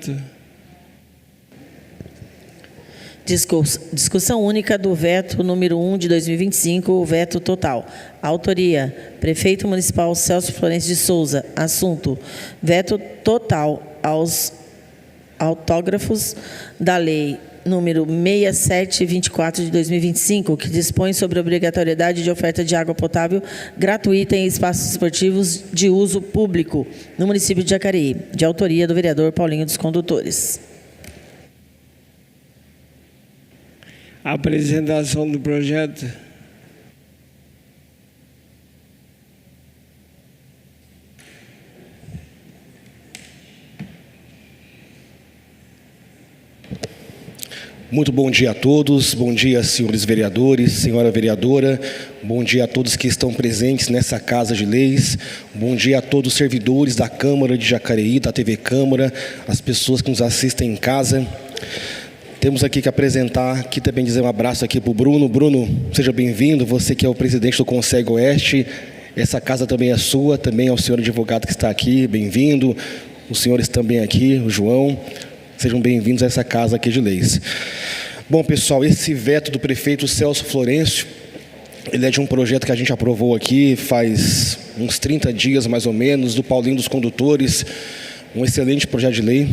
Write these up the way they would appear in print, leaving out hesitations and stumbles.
projeto. Discussão única do veto número 1 de 2025, o veto total. Autoria: Prefeito Municipal Celso Florencio de Souza. Assunto: veto total aos autógrafos da Lei número 6724 de 2025, que dispõe sobre a obrigatoriedade de oferta de água potável gratuita em espaços esportivos de uso público no município de Jacareí, de autoria do vereador Paulinho dos Condutores. Apresentação do projeto. Muito bom dia a todos, bom dia, senhores vereadores, senhora vereadora, bom dia a todos que estão presentes nessa Casa de Leis, bom dia a todos os servidores da Câmara de Jacareí, da TV Câmara, as pessoas que nos assistem em casa. Temos aqui que apresentar, aqui também dizer um abraço aqui para o Bruno. Bruno, seja bem-vindo, você que é o presidente do Conselho Oeste, essa casa também é sua, também ao senhor advogado que está aqui, bem-vindo, os senhores também aqui, o João. Sejam bem-vindos a essa Casa aqui de Leis. Bom, pessoal, esse veto do prefeito Celso Florencio, ele é de um projeto que a gente aprovou aqui faz uns 30 dias, mais ou menos, do Paulinho dos Condutores, um excelente projeto de lei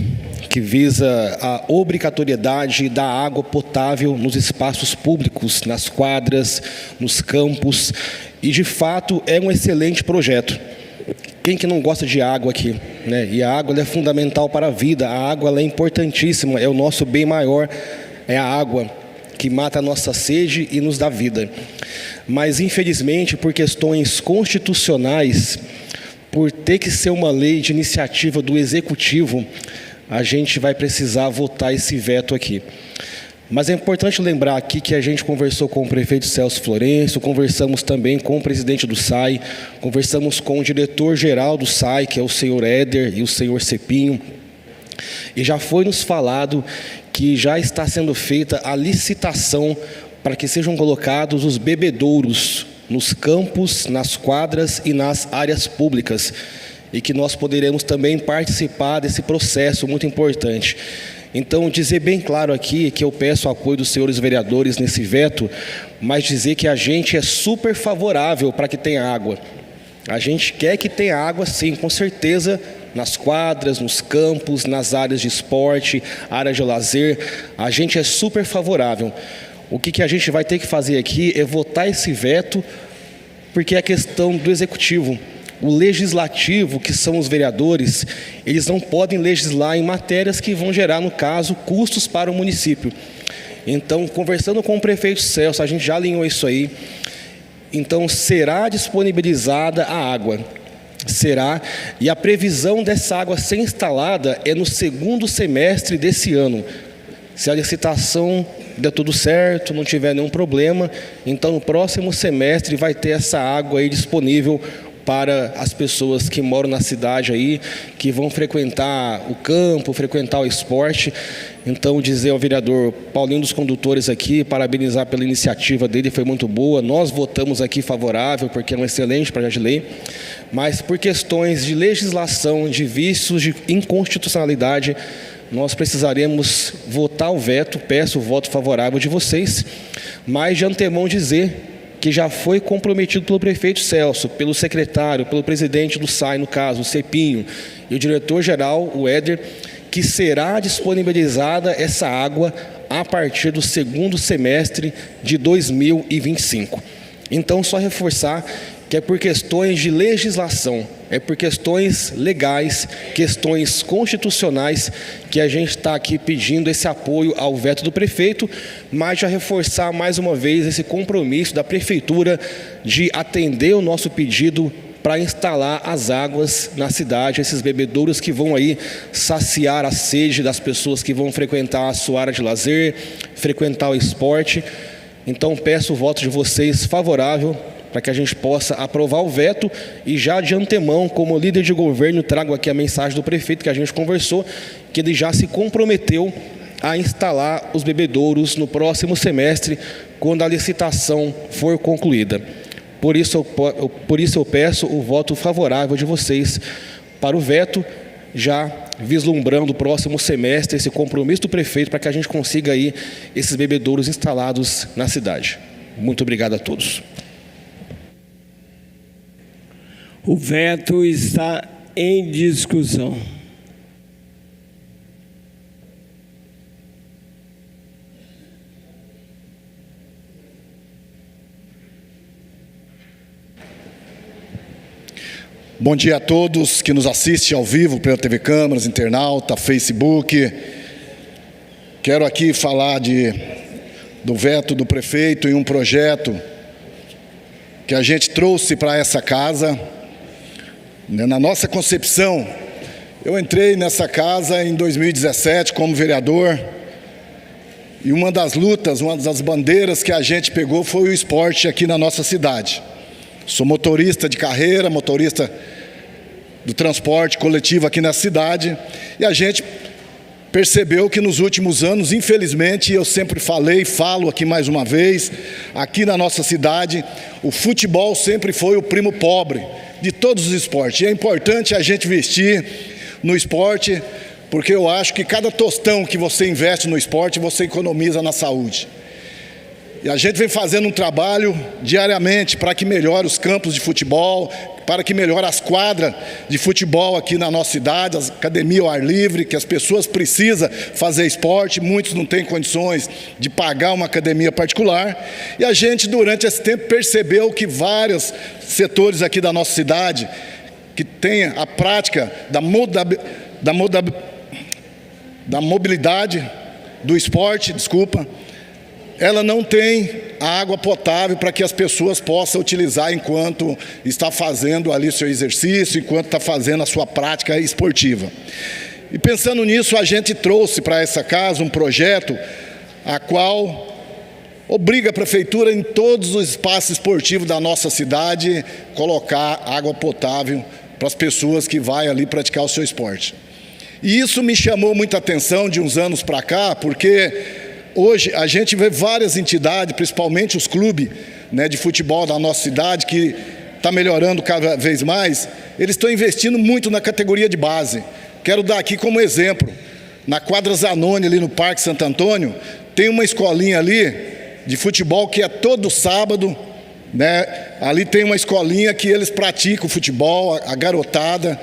que visa a obrigatoriedade da água potável nos espaços públicos, nas quadras, nos campos, e, de fato, é um excelente projeto. Quem que não gosta de água aqui, né? E a água ela é fundamental para a vida, a água ela é importantíssima, é o nosso bem maior, é a água que mata a nossa sede e nos dá vida. Mas, infelizmente, por questões constitucionais, por ter que ser uma lei de iniciativa do Executivo, a gente vai precisar votar esse veto aqui. Mas é importante lembrar aqui que a gente conversou com o prefeito Celso Florencio, conversamos também com o presidente do SAI, conversamos com o diretor-geral do SAI, que é o senhor Éder e o senhor Cepinho, e já foi nos falado que já está sendo feita a licitação para que sejam colocados os bebedouros nos campos, nas quadras e nas áreas públicas, e que nós poderemos também participar desse processo muito importante. Então, dizer bem claro aqui que eu peço o apoio dos senhores vereadores nesse veto, mas dizer que a gente é super favorável para que tenha água. A gente quer que tenha água, sim, com certeza, nas quadras, nos campos, nas áreas de esporte, áreas de lazer. A gente é super favorável. O que a gente vai ter que fazer aqui é votar esse veto, porque é questão do Executivo. O Legislativo, que são os vereadores, eles não podem legislar em matérias que vão gerar, no caso, custos para o município. Então, conversando com o prefeito Celso, a gente já alinhou isso aí. Então, será disponibilizada a água. Será. E a previsão dessa água ser instalada é no segundo semestre desse ano. Se a licitação der tudo certo, não tiver nenhum problema, então no próximo semestre vai ter essa água aí disponível para as pessoas que moram na cidade aí, que vão frequentar o campo, frequentar o esporte. Então, dizer ao vereador Paulinho dos Condutores aqui, parabenizar pela iniciativa dele, foi muito boa. Nós votamos aqui favorável, porque é um excelente projeto de lei, mas por questões de legislação, de vícios, de inconstitucionalidade, nós precisaremos votar o veto. Peço o voto favorável de vocês, mas de antemão dizer que já foi comprometido pelo prefeito Celso, pelo secretário, pelo presidente do SAI, no caso, o Cepinho, e o diretor-geral, o Éder, que será disponibilizada essa água a partir do segundo semestre de 2025. Então, só reforçar que é por questões de legislação, é por questões legais, questões constitucionais, que a gente está aqui pedindo esse apoio ao veto do prefeito, mas já reforçar mais uma vez esse compromisso da prefeitura de atender o nosso pedido para instalar as águas na cidade, esses bebedouros que vão aí saciar a sede das pessoas que vão frequentar a sua área de lazer, frequentar o esporte. Então, peço o voto de vocês favorável para que a gente possa aprovar o veto, e já de antemão, como líder de governo, trago aqui a mensagem do prefeito que a gente conversou, que ele já se comprometeu a instalar os bebedouros no próximo semestre, quando a licitação for concluída. Por isso eu peço o voto favorável de vocês para o veto, já vislumbrando o próximo semestre esse compromisso do prefeito para que a gente consiga aí esses bebedouros instalados na cidade. Muito obrigado a todos. O veto está em discussão. Bom dia a todos que nos assistem ao vivo pela TV Câmaras, internauta, Facebook. Quero aqui falar do veto do prefeito em um projeto que a gente trouxe para essa casa. Na nossa concepção, eu entrei nessa casa em 2017 como vereador e uma das lutas, uma das bandeiras que a gente pegou foi o esporte aqui na nossa cidade. Sou motorista de carreira, motorista do transporte coletivo aqui na cidade, e a gente percebeu que nos últimos anos, infelizmente, eu sempre falei e falo aqui mais uma vez, aqui na nossa cidade, o futebol sempre foi o primo pobre de todos os esportes. E é importante a gente investir no esporte, porque eu acho que cada tostão que você investe no esporte, você economiza na saúde. E a gente vem fazendo um trabalho diariamente para que melhore os campos de futebol, para que melhore as quadras de futebol aqui na nossa cidade, as academias ao ar livre, que as pessoas precisam fazer esporte, muitos não têm condições de pagar uma academia particular. E a gente, durante esse tempo, percebeu que vários setores aqui da nossa cidade, que tem a prática da mobilidade, do esporte, ela não tem a água potável para que as pessoas possam utilizar enquanto está fazendo ali seu exercício, enquanto está fazendo a sua prática esportiva. E pensando nisso, a gente trouxe para essa casa um projeto a qual obriga a prefeitura em todos os espaços esportivos da nossa cidade colocar água potável para as pessoas que vão ali praticar o seu esporte. E isso me chamou muita atenção de uns anos para cá, porque hoje a gente vê várias entidades, principalmente os clubes, de futebol da nossa cidade, que está melhorando cada vez mais, eles estão investindo muito na categoria de base. Quero dar aqui como exemplo, na quadra Zanoni, ali no Parque Santo Antônio, tem uma escolinha ali de futebol que é todo sábado, ali tem uma escolinha que eles praticam futebol, a garotada,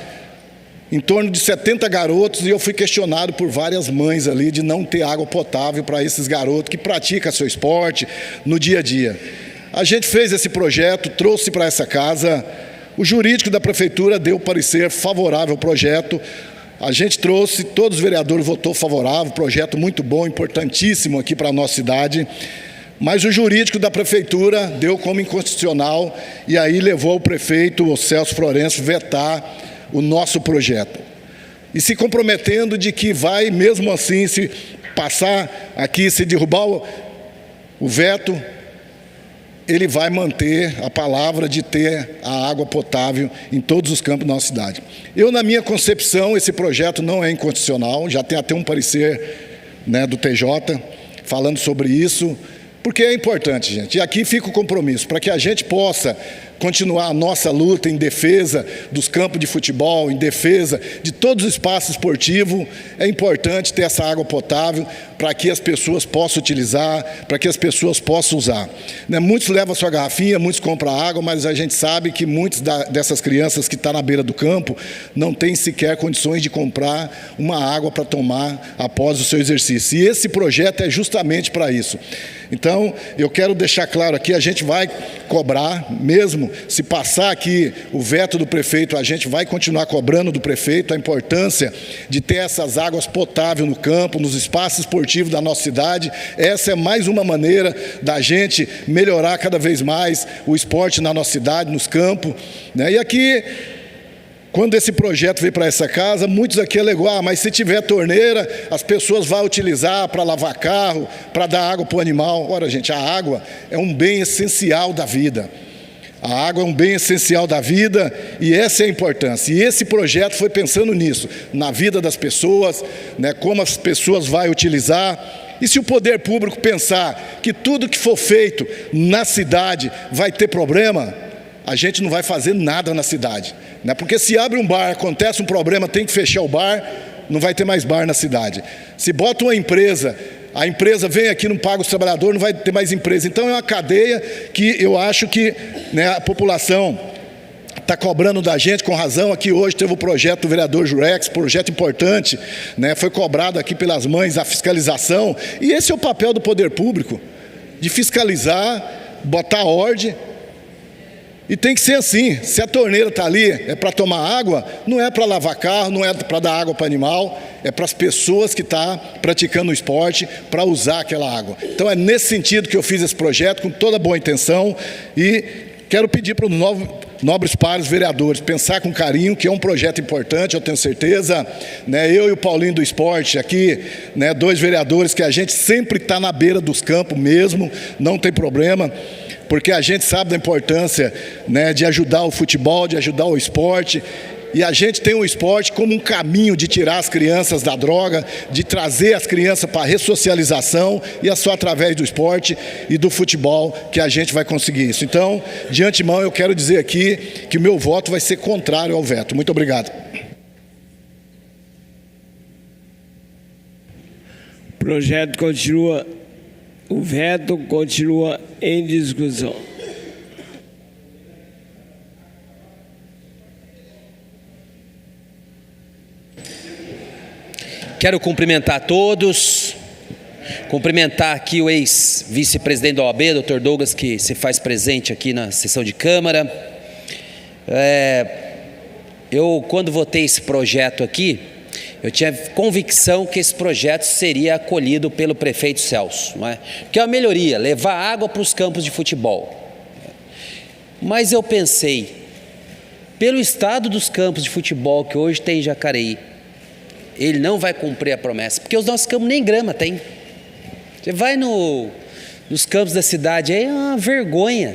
em torno de 70 garotos, e eu fui questionado por várias mães ali de não ter água potável para esses garotos que praticam seu esporte no dia a dia. A gente fez esse projeto, trouxe para essa casa, o jurídico da prefeitura deu parecer favorável ao projeto, a gente trouxe, todos os vereadores votou favorável, projeto muito bom, importantíssimo aqui para a nossa cidade, mas o jurídico da prefeitura deu como inconstitucional e aí levou o prefeito, o Celso Florencio, vetar o nosso projeto. E se comprometendo de que vai, mesmo assim, se passar aqui, se derrubar o veto, ele vai manter a palavra de ter a água potável em todos os campos da nossa cidade. Eu, na minha concepção, esse projeto não é inconstitucional, já tem até um parecer do TJ falando sobre isso, porque é importante, gente. E aqui fica o compromisso, para que a gente possa continuar a nossa luta em defesa dos campos de futebol, em defesa de todos os espaços esportivos, é importante ter essa água potável para que as pessoas possam utilizar, para que as pessoas possam usar. Muitos levam a sua garrafinha, muitos compram água, mas a gente sabe que muitas dessas crianças que estão na beira do campo não têm sequer condições de comprar uma água para tomar após o seu exercício. E esse projeto é justamente para isso. Então, eu quero deixar claro aqui, a gente vai cobrar, mesmo se passar aqui o veto do prefeito, a gente vai continuar cobrando do prefeito a importância de ter essas águas potáveis no campo, nos espaços esportivos da nossa cidade. Essa é mais uma maneira da gente melhorar cada vez mais o esporte na nossa cidade, nos campos. E aqui, quando esse projeto veio para essa casa, muitos aqui alegou, mas se tiver torneira, as pessoas vão utilizar para lavar carro, para dar água para o animal. Ora, gente, a água é um bem essencial da vida. A água é um bem essencial da vida e essa é a importância. E esse projeto foi pensando nisso, na vida das pessoas, como as pessoas vão utilizar. E se o poder público pensar que tudo que for feito na cidade vai ter problema, a gente não vai fazer nada na cidade. Porque se abre um bar, acontece um problema, tem que fechar o bar, não vai ter mais bar na cidade. Se bota uma empresa, a empresa vem aqui, não paga os trabalhadores, não vai ter mais empresa. Então é uma cadeia que eu acho que, né, a população está cobrando da gente com razão. Aqui hoje teve o projeto do vereador Jurex, projeto importante, né, foi cobrado aqui pelas mães a fiscalização. E esse é o papel do poder público, de fiscalizar, botar ordem. E tem que ser assim, se a torneira está ali, é para tomar água, não é para lavar carro, não é para dar água para animal, é para as pessoas que estão praticando o esporte, para usar aquela água. Então é nesse sentido que eu fiz esse projeto, com toda boa intenção, e quero pedir para os nobres pares vereadores pensar com carinho, que é um projeto importante, eu tenho certeza, né, eu e o Paulinho do Esporte aqui, né, 2 vereadores que a gente sempre está na beira dos campos mesmo, não tem problema, porque a gente sabe da importância, né, de ajudar o futebol, de ajudar o esporte, e a gente tem o esporte como um caminho de tirar as crianças da droga, de trazer as crianças para a ressocialização, e é só através do esporte e do futebol que a gente vai conseguir isso. Então, de antemão, eu quero dizer aqui que o meu voto vai ser contrário ao veto. Muito obrigado. O veto continua em discussão. Quero cumprimentar a todos, cumprimentar aqui o ex-vice-presidente da OAB, Dr. Douglas, que se faz presente aqui na sessão de Câmara. Eu, quando votei esse projeto aqui, eu tinha convicção que esse projeto seria acolhido pelo prefeito Celso, não é? Que é uma melhoria, levar água para os campos de futebol. Mas eu pensei, pelo estado dos campos de futebol que hoje tem em Jacareí, ele não vai cumprir a promessa, porque os nossos campos nem grama tem. Você vai nos campos da cidade, aí é uma vergonha.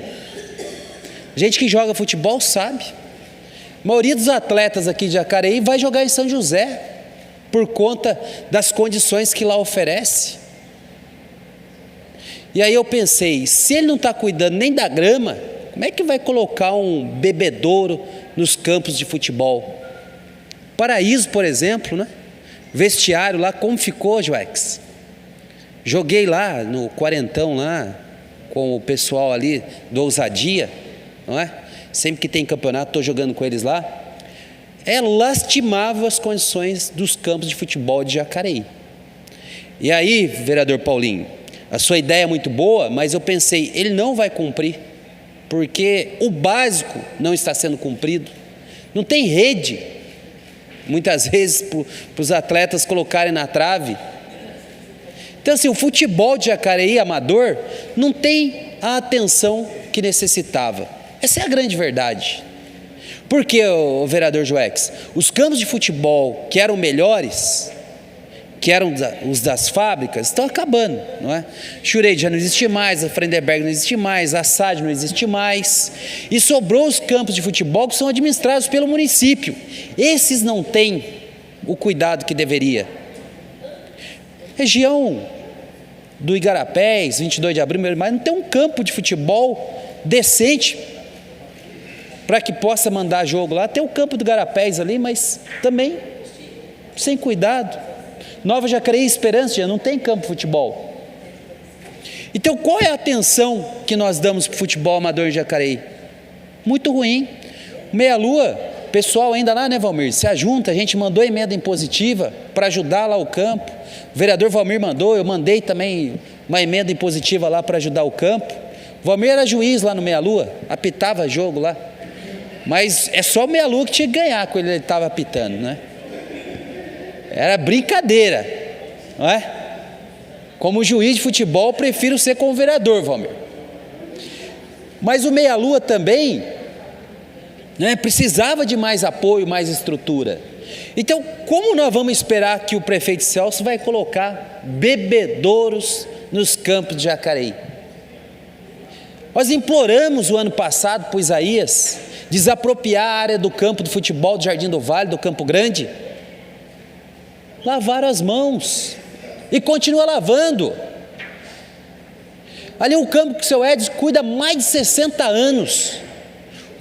Gente que joga futebol sabe. A maioria dos atletas aqui de Jacareí vai jogar em São José, por conta das condições que lá oferece. E aí eu pensei, se ele não está cuidando nem da grama, como é que vai colocar um bebedouro nos campos de futebol? Paraíso, por exemplo, né? Vestiário lá, como ficou, Joex? Joguei lá no quarentão lá, com o pessoal ali do Ousadia, não é? Sempre que tem campeonato, estou jogando com eles lá. É lastimável as condições dos campos de futebol de Jacareí. E aí, vereador Paulinho, a sua ideia é muito boa, mas eu pensei, ele não vai cumprir, porque o básico não está sendo cumprido. Não tem rede, muitas vezes, para os atletas colocarem na trave. Então, assim, o futebol de Jacareí amador não tem a atenção que necessitava. Essa é a grande verdade. Porque, o vereador Joex, os campos de futebol que eram melhores, que eram os das fábricas, estão acabando, não é? Chureide já não existe mais, a Frenderberg não existe mais, a SAD não existe mais, e sobrou os campos de futebol que são administrados pelo município. Esses não têm o cuidado que deveria. Região do Igarapés, 22 de abril, mas não tem um campo de futebol decente para que possa mandar jogo lá. Tem o campo do Igarapés ali, mas também sem cuidado. Nova Jacareí, Esperança, já não tem campo de futebol. Então, qual é a atenção que nós damos para o futebol amador em Jacareí? Muito ruim. Meia-lua, pessoal ainda lá, né, Valmir? Se ajunta, a gente mandou emenda impositiva para ajudar lá o campo. O vereador Valmir mandou, eu mandei também uma emenda impositiva lá para ajudar o campo. O Valmir era juiz lá no Meia-lua, apitava jogo lá. Mas é só o Meia-lua que tinha que ganhar quando ele estava apitando, né? Era brincadeira, não é? Como juiz de futebol, prefiro ser como vereador, Valmir. Mas o Meia-Lua também, né, precisava de mais apoio, mais estrutura. Então, como nós vamos esperar que o prefeito Celso vai colocar bebedouros nos campos de Jacareí? Nós imploramos o ano passado para o Isaías desapropriar a área do campo de futebol do Jardim do Vale, do Campo Grande. Lavaram as mãos e continua lavando. Ali é um campo que o seu Edson cuida há mais de 60 anos,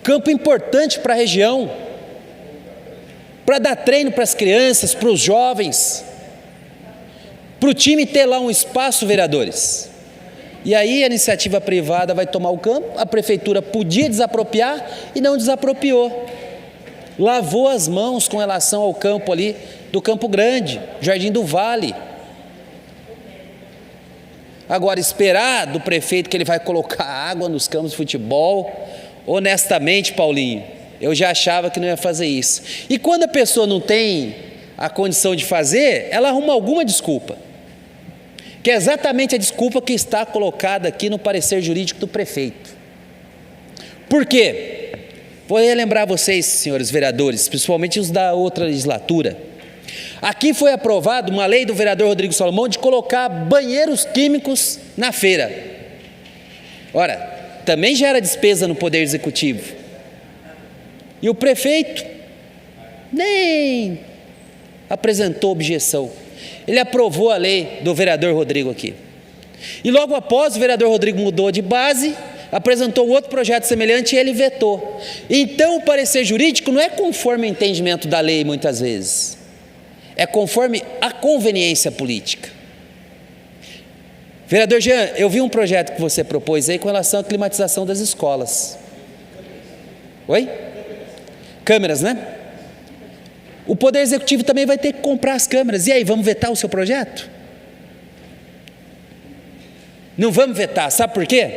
campo importante para a região. para dar treino para as crianças, para os jovens, para o time ter lá um espaço, vereadores. E aí a iniciativa privada vai tomar o campo, a prefeitura podia desapropriar e não desapropriou. Lavou as mãos com relação ao campo ali do Campo Grande, Jardim do Vale. Agora, esperar do prefeito que ele vai colocar água nos campos de futebol, honestamente, Paulinho, eu já achava que não ia fazer isso. E quando a pessoa não tem a condição de fazer, ela arruma alguma desculpa, que é exatamente a desculpa que está colocada aqui no parecer jurídico do prefeito. Por quê? Vou relembrar vocês, senhores vereadores, principalmente os da outra legislatura. Aqui foi aprovada uma lei do vereador Rodrigo Salomão de colocar banheiros químicos na feira. Ora, também gera despesa no Poder Executivo. E o prefeito nem apresentou objeção. Ele aprovou a lei do vereador Rodrigo aqui. E logo após, o vereador Rodrigo mudou de base, apresentou outro projeto semelhante e ele vetou. Então, o parecer jurídico não é conforme o entendimento da lei, muitas vezes. É conforme a conveniência política. Vereador Jean, eu vi um projeto que você propôs aí com relação à climatização das escolas. Oi? Câmeras, né? O Poder Executivo também vai ter que comprar as câmeras. E aí, vamos vetar o seu projeto? Não vamos vetar, sabe por quê?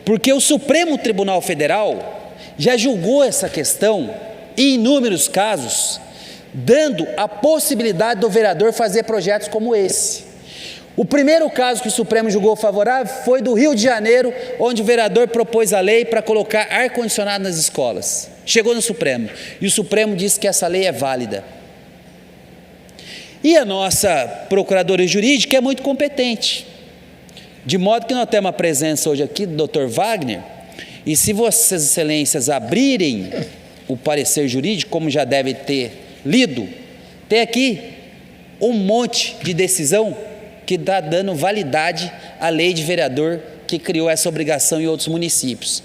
Porque o Supremo Tribunal Federal já julgou essa questão em inúmeros casos, dando a possibilidade do vereador fazer projetos como esse. O primeiro caso que o Supremo julgou favorável foi do Rio de Janeiro, onde o vereador propôs a lei para colocar ar-condicionado nas escolas. Chegou no Supremo, e o Supremo disse que essa lei é válida. E a nossa Procuradoria Jurídica é muito competente, de modo que nós temos a presença hoje aqui do Dr. Wagner, e se vossas excelências abrirem o parecer jurídico, como já deve ter lido, tem aqui um monte de decisão que está dando validade à lei de vereador que criou essa obrigação em outros municípios.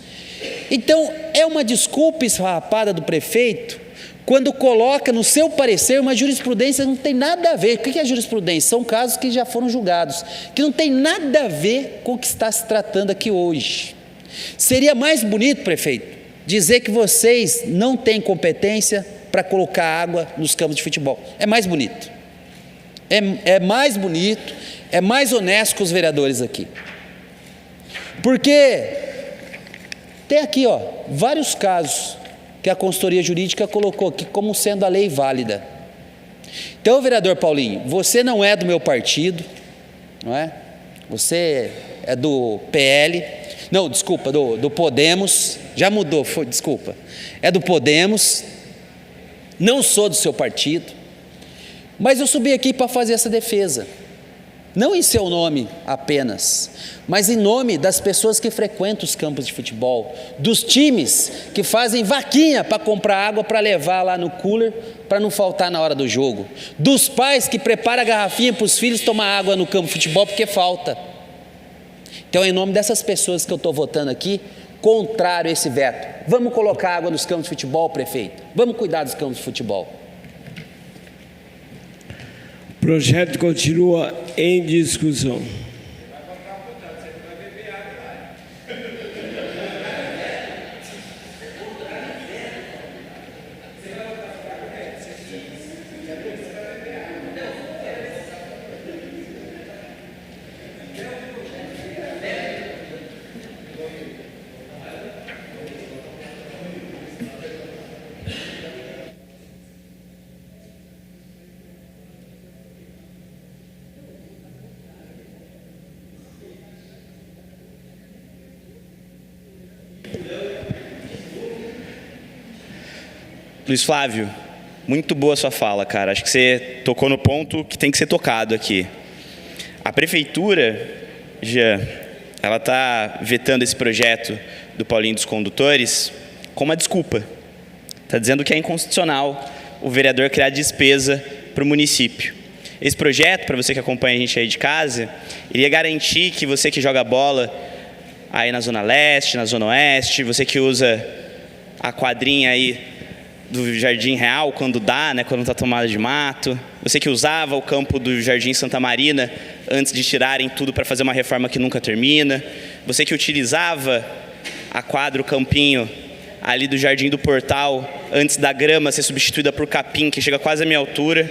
Então, é uma desculpa esfarrapada do prefeito quando coloca no seu parecer uma jurisprudência que não tem nada a ver. O que é jurisprudência? São casos que já foram julgados, que não tem nada a ver com o que está se tratando aqui hoje. Seria mais bonito, prefeito, dizer que vocês não têm competência para colocar água nos campos de futebol. É mais bonito. É mais bonito, é mais honesto com os vereadores aqui. Porque tem aqui, vários casos que a consultoria jurídica colocou aqui como sendo a lei válida. Então, vereador Paulinho, você não é do meu partido, não é? Você é do PL, não, desculpa, do Podemos, já mudou, desculpa. É do Podemos, não sou do seu partido, mas eu subi aqui para fazer essa defesa, não em seu nome apenas, mas em nome das pessoas que frequentam os campos de futebol, dos times que fazem vaquinha para comprar água para levar lá no cooler, para não faltar na hora do jogo, dos pais que preparam a garrafinha para os filhos tomar água no campo de futebol porque falta. Então, é em nome dessas pessoas que eu estou votando aqui, contrário a esse veto. Vamos colocar água nos campos de futebol, prefeito? Vamos cuidar dos campos de futebol. O projeto continua em discussão. Luiz Flávio, muito boa sua fala, cara. Acho que você tocou no ponto que tem que ser tocado aqui. A prefeitura, ela está vetando esse projeto do Paulinho dos Condutores com uma desculpa. Está dizendo que é inconstitucional o vereador criar despesa para o município. Esse projeto, para você que acompanha a gente aí de casa, iria garantir que você que joga bola aí na Zona Leste, na Zona Oeste, você que usa a quadrinha aí do Jardim Real, quando dá, né, quando está tomado de mato. Você que usava o campo do Jardim Santa Marina antes de tirarem tudo para fazer uma reforma que nunca termina. Você que utilizava a quadra, o campinho ali do Jardim do Portal, antes da grama ser substituída por capim, que chega quase à minha altura.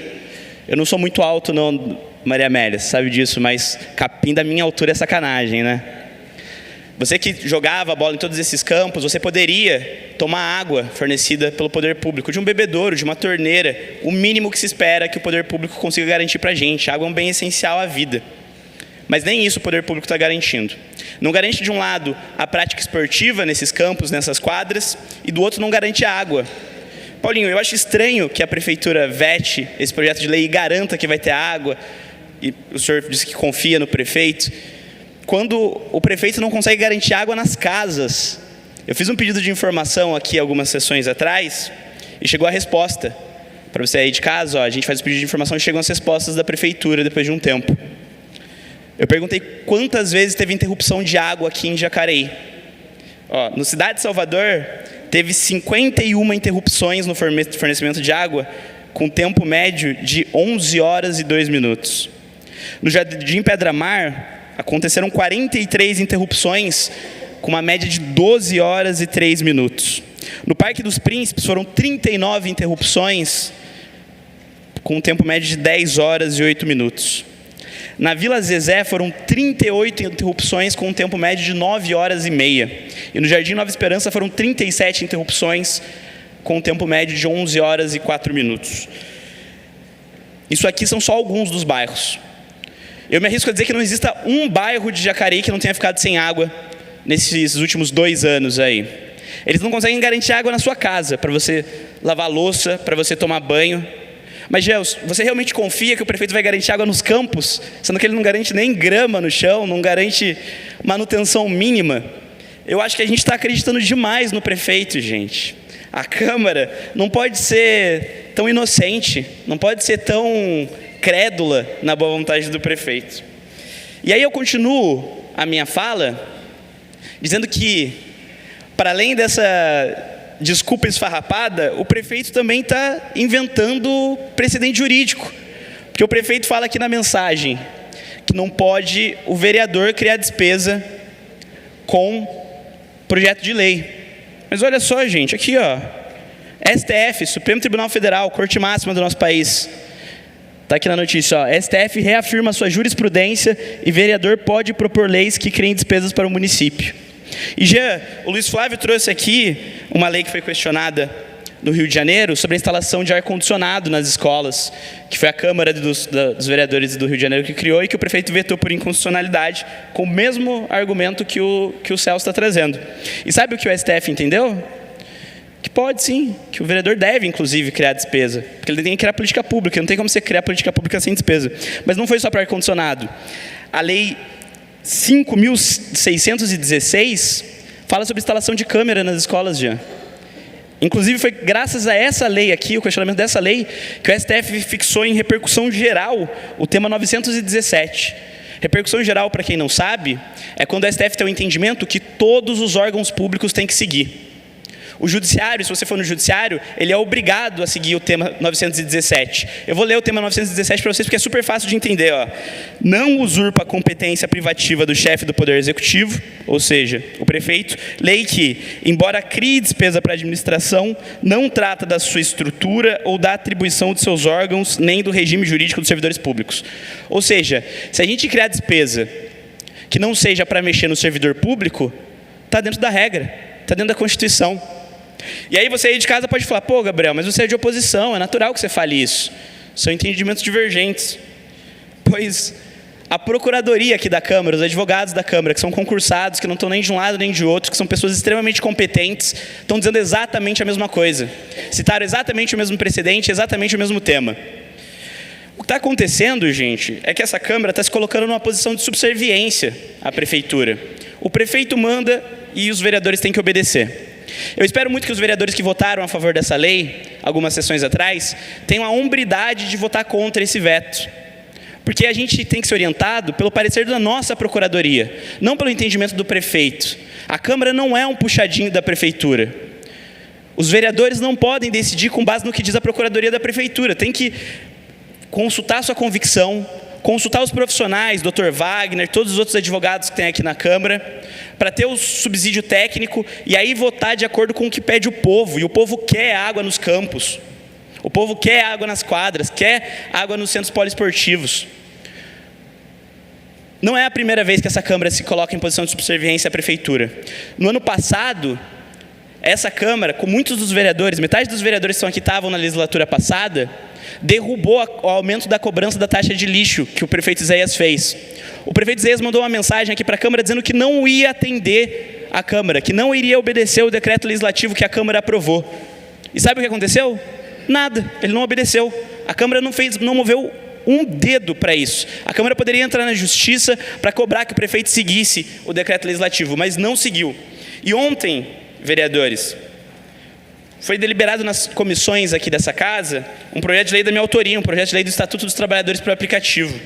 Eu não sou muito alto não, Maria Amélia, você sabe disso, mas capim da minha altura é sacanagem, né? Você que jogava a bola em todos esses campos, você poderia tomar água fornecida pelo poder público, de um bebedouro, de uma torneira, o mínimo que se espera que o poder público consiga garantir para a gente. A água é um bem essencial à vida. Mas nem isso o poder público está garantindo. Não garante, de um lado, a prática esportiva nesses campos, nessas quadras, e do outro não garante a água. Paulinho, eu acho estranho que a prefeitura vete esse projeto de lei e garanta que vai ter água, e o senhor disse que confia no prefeito, quando o prefeito não consegue garantir água nas casas. Eu fiz um pedido de informação aqui algumas sessões atrás e chegou a resposta. Para você aí de casa, a gente faz o pedido de informação e chegam as respostas da prefeitura depois de um tempo. Eu perguntei quantas vezes teve interrupção de água aqui em Jacareí. No Cidade de Salvador, teve 51 interrupções no fornecimento de água, com tempo médio de 11 horas e 2 minutos. No Jardim Pedra Mar, aconteceram 43 interrupções, com uma média de 12 horas e 3 minutos. No Parque dos Príncipes, foram 39 interrupções, com um tempo médio de 10 horas e 8 minutos. Na Vila Zezé, foram 38 interrupções, com um tempo médio de 9 horas e meia. E no Jardim Nova Esperança, foram 37 interrupções, com um tempo médio de 11 horas e 4 minutos. Isso aqui são só alguns dos bairros. Eu me arrisco a dizer que não exista um bairro de Jacareí que não tenha ficado sem água nesses últimos 2 anos aí. Eles não conseguem garantir água na sua casa, para você lavar louça, para você tomar banho. Mas, Gels, você realmente confia que o prefeito vai garantir água nos campos, sendo que ele não garante nem grama no chão, não garante manutenção mínima? Eu acho que a gente está acreditando demais no prefeito, gente. A Câmara não pode ser tão inocente, não pode ser tão crédula na boa vontade do prefeito. E aí eu continuo a minha fala dizendo que, para além dessa desculpa esfarrapada, o prefeito também está inventando precedente jurídico. Porque o prefeito fala aqui na mensagem que não pode o vereador criar despesa com projeto de lei. Mas olha só, gente, aqui STF, Supremo Tribunal Federal, Corte Máxima do nosso país. Está aqui na notícia, STF reafirma sua jurisprudência e vereador pode propor leis que criem despesas para o município. E já o Luiz Flávio trouxe aqui uma lei que foi questionada no Rio de Janeiro sobre a instalação de ar-condicionado nas escolas, que foi a Câmara dos Vereadores do Rio de Janeiro que criou e que o prefeito vetou por inconstitucionalidade, com o mesmo argumento que o Celso está trazendo. E sabe o que o STF entendeu? Que pode sim, que o vereador deve, inclusive, criar despesa, porque ele tem que criar política pública, não tem como você criar política pública sem despesa. Mas não foi só para ar-condicionado. A lei 5.616 fala sobre instalação de câmera nas escolas já. Inclusive, foi graças a essa lei aqui, o questionamento dessa lei, que o STF fixou em repercussão geral o tema 917. Repercussão geral, para quem não sabe, é quando o STF tem o entendimento que todos os órgãos públicos têm que seguir. O judiciário, se você for no judiciário, ele é obrigado a seguir o tema 917. Eu vou ler o tema 917 para vocês, porque é super fácil de entender. Não usurpa a competência privativa do chefe do Poder Executivo, ou seja, o prefeito. Lei que, embora crie despesa para a administração, não trata da sua estrutura ou da atribuição de seus órgãos, nem do regime jurídico dos servidores públicos. Ou seja, se a gente criar despesa que não seja para mexer no servidor público, está dentro da regra, está dentro da Constituição. E aí você aí de casa pode falar, pô, Gabriel, mas você é de oposição, é natural que você fale isso. São entendimentos divergentes. Pois a procuradoria aqui da Câmara, os advogados da Câmara, que são concursados, que não estão nem de um lado nem de outro, que são pessoas extremamente competentes, estão dizendo exatamente a mesma coisa. Citaram exatamente o mesmo precedente, exatamente o mesmo tema. O que está acontecendo, gente, é que essa Câmara está se colocando numa posição de subserviência à Prefeitura. O prefeito manda e os vereadores têm que obedecer. Eu espero muito que os vereadores que votaram a favor dessa lei, algumas sessões atrás, tenham a hombridade de votar contra esse veto. Porque a gente tem que ser orientado pelo parecer da nossa procuradoria, não pelo entendimento do prefeito. A Câmara não é um puxadinho da Prefeitura. Os vereadores não podem decidir com base no que diz a Procuradoria da Prefeitura. Tem que consultar a sua convicção, consultar os profissionais, Dr. Wagner, todos os outros advogados que tem aqui na Câmara, para ter o subsídio técnico e aí votar de acordo com o que pede o povo. E o povo quer água nos campos, o povo quer água nas quadras, quer água nos centros poliesportivos. Não é a primeira vez que essa Câmara se coloca em posição de subserviência à Prefeitura. No ano passado, essa Câmara, com muitos dos vereadores, metade dos vereadores que estão aqui estavam na legislatura passada, derrubou o aumento da cobrança da taxa de lixo que o prefeito Izéias fez. O prefeito Izéias mandou uma mensagem aqui para a Câmara dizendo que não ia atender a Câmara, que não iria obedecer o decreto legislativo que a Câmara aprovou. E sabe o que aconteceu? Nada, ele não obedeceu. A Câmara não moveu um dedo para isso. A Câmara poderia entrar na justiça para cobrar que o prefeito seguisse o decreto legislativo, mas não seguiu. E ontem, vereadores, foi deliberado nas comissões aqui dessa casa um projeto de lei da minha autoria, um projeto de lei do Estatuto dos Trabalhadores para o aplicativo.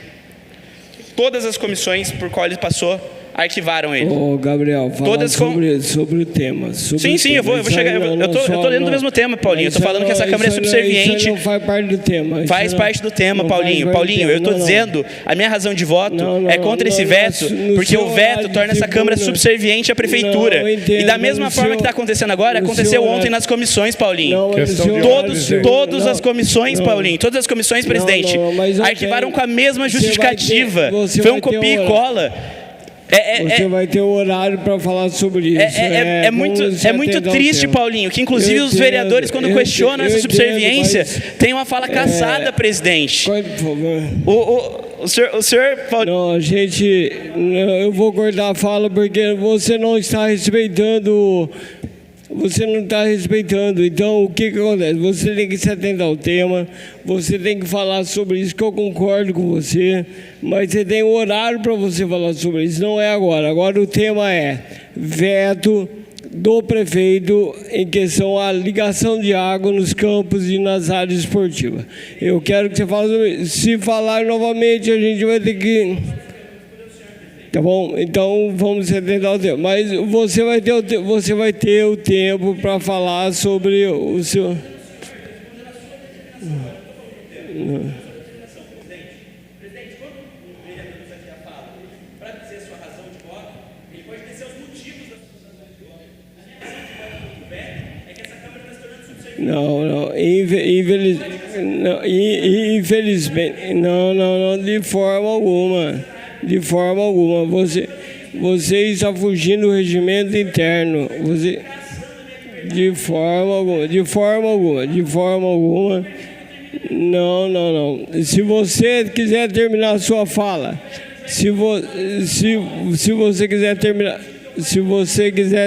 Todas as comissões por qual ele passou arquivaram ele. Ô, Gabriel, fala sobre o tema. Sim, eu vou chegar. Eu estou lendo do mesmo tema, Paulinho. Eu estou falando que essa Câmara é subserviente. Isso não faz parte do tema. Faz parte do tema, Paulinho. Paulinho, eu estou dizendo, a minha razão de voto é contra esse veto, porque o veto torna essa Câmara subserviente à Prefeitura. E da mesma forma que está acontecendo agora, aconteceu ontem nas comissões, Paulinho. Todas as comissões, Paulinho, todas as comissões, presidente, arquivaram com a mesma justificativa. Foi um copia e cola. Você vai ter o horário para falar sobre isso. É muito triste, Paulinho, que inclusive os vereadores, quando questionam essa subserviência, têm uma fala caçada, presidente. Por favor. O senhor Paulinho... Não, gente, eu vou cortar a fala porque você não está respeitando. Você não está respeitando. Então, o que acontece? Você tem que se atentar ao tema, você tem que falar sobre isso, que eu concordo com você, mas você tem um horário para você falar sobre isso, não é agora. Agora o tema é veto do prefeito em questão à ligação de água nos campos e nas áreas esportivas. Eu quero que você fale sobre isso. Se falar novamente, a gente vai ter que... Tá bom? Então vamos tentar o tempo. Mas você vai ter o tempo para falar sobre o seu. Não, infelizmente, não, de forma alguma. De forma alguma. Você está fugindo do regimento interno. De forma alguma. Não. Se você quiser terminar a sua fala, se você quiser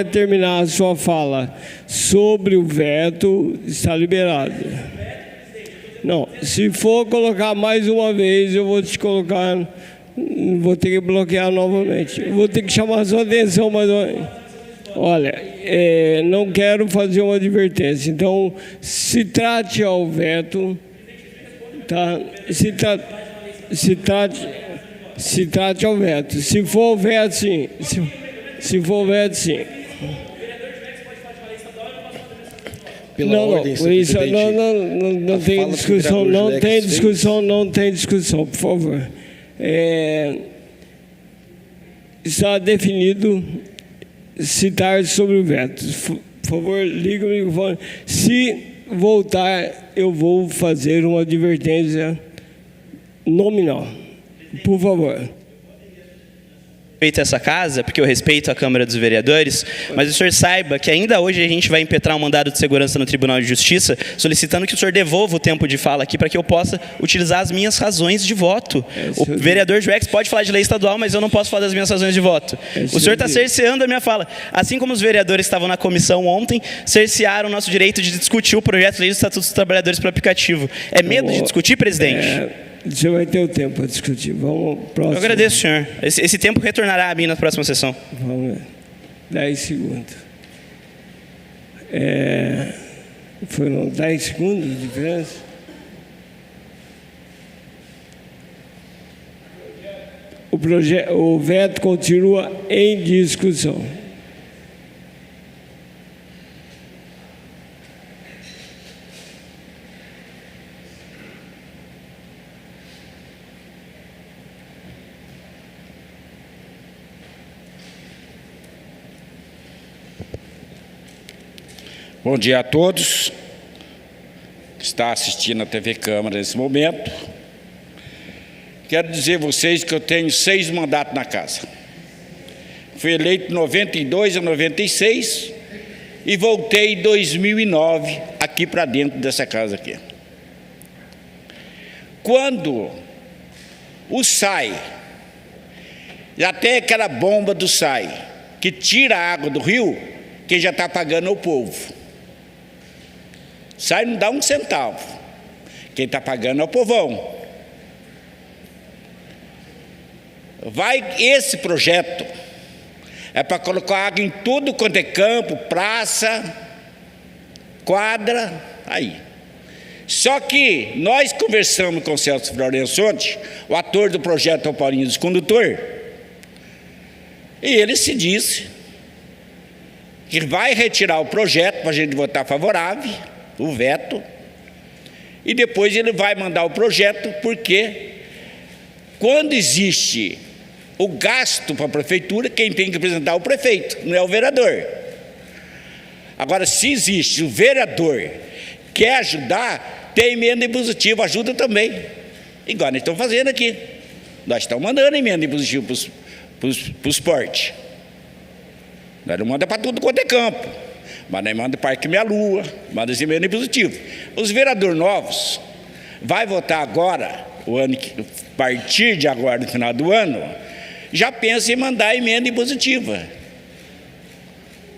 terminar a sua fala sobre o veto, está liberado. Não, se for colocar mais uma vez, eu vou te colocar... Vou ter que bloquear novamente. Vou ter que chamar a sua atenção, mas olha, não quero fazer uma advertência. Então, se trate ao veto, tá? Se trate ao veto. Se for o veto, sim. Se for o veto, sim. Não tem discussão, por favor. Está definido citar sobre o veto. Por favor, liga o microfone. Se voltar, eu vou fazer uma advertência nominal. Por favor. Respeito essa casa, porque eu respeito a Câmara dos Vereadores, mas o senhor saiba que ainda hoje a gente vai impetrar um mandado de segurança no Tribunal de Justiça, solicitando que o senhor devolva o tempo de fala aqui para que eu possa utilizar as minhas razões de voto. O vereador Juex pode falar de lei estadual, mas eu não posso falar das minhas razões de voto. O senhor está cerceando a minha fala. Assim como os vereadores que estavam na comissão ontem, cercearam o nosso direito de discutir o projeto de lei do Estatuto dos Trabalhadores para o aplicativo. É medo de discutir, presidente? Você vai ter o tempo para discutir. Vamos próximo. Eu agradeço, senhor. Esse tempo retornará a mim na próxima sessão. Vamos ver. 10 segundos. Foram 10 segundos de diferença? O veto continua em discussão. Bom dia a todos que estão assistindo a TV Câmara nesse momento. Quero dizer a vocês que eu tenho 6 mandatos na casa. Fui eleito de 92 a 96 e voltei em 2009 aqui para dentro dessa casa aqui. Quando o SAI, e até aquela bomba do SAI, que tira a água do rio, quem já está pagando é o povo. O SAI não dá um centavo. Quem está pagando é o povão. Esse projeto é para colocar água em tudo quanto é campo, praça, quadra, aí. Só que nós conversamos com o Celso Florencio ontem, o ator do projeto é o Paulinho dos Condutor, e ele se disse que vai retirar o projeto para a gente votar favorável, o veto, e depois ele vai mandar o projeto, porque quando existe o gasto para a prefeitura, quem tem que apresentar é o prefeito, não é o vereador. Agora, se existe o vereador quer ajudar, tem emenda impositiva, ajuda também. Igual nós estamos fazendo aqui. Nós estamos mandando emenda impositiva para o esporte. Nós não mandamos para tudo quanto é campo. Mas nós mandamos Parque Minha Lua, manda as emendas impositivas. Os vereadores novos vai votar agora, a partir de agora, no final do ano, já pensa em mandar emenda impositiva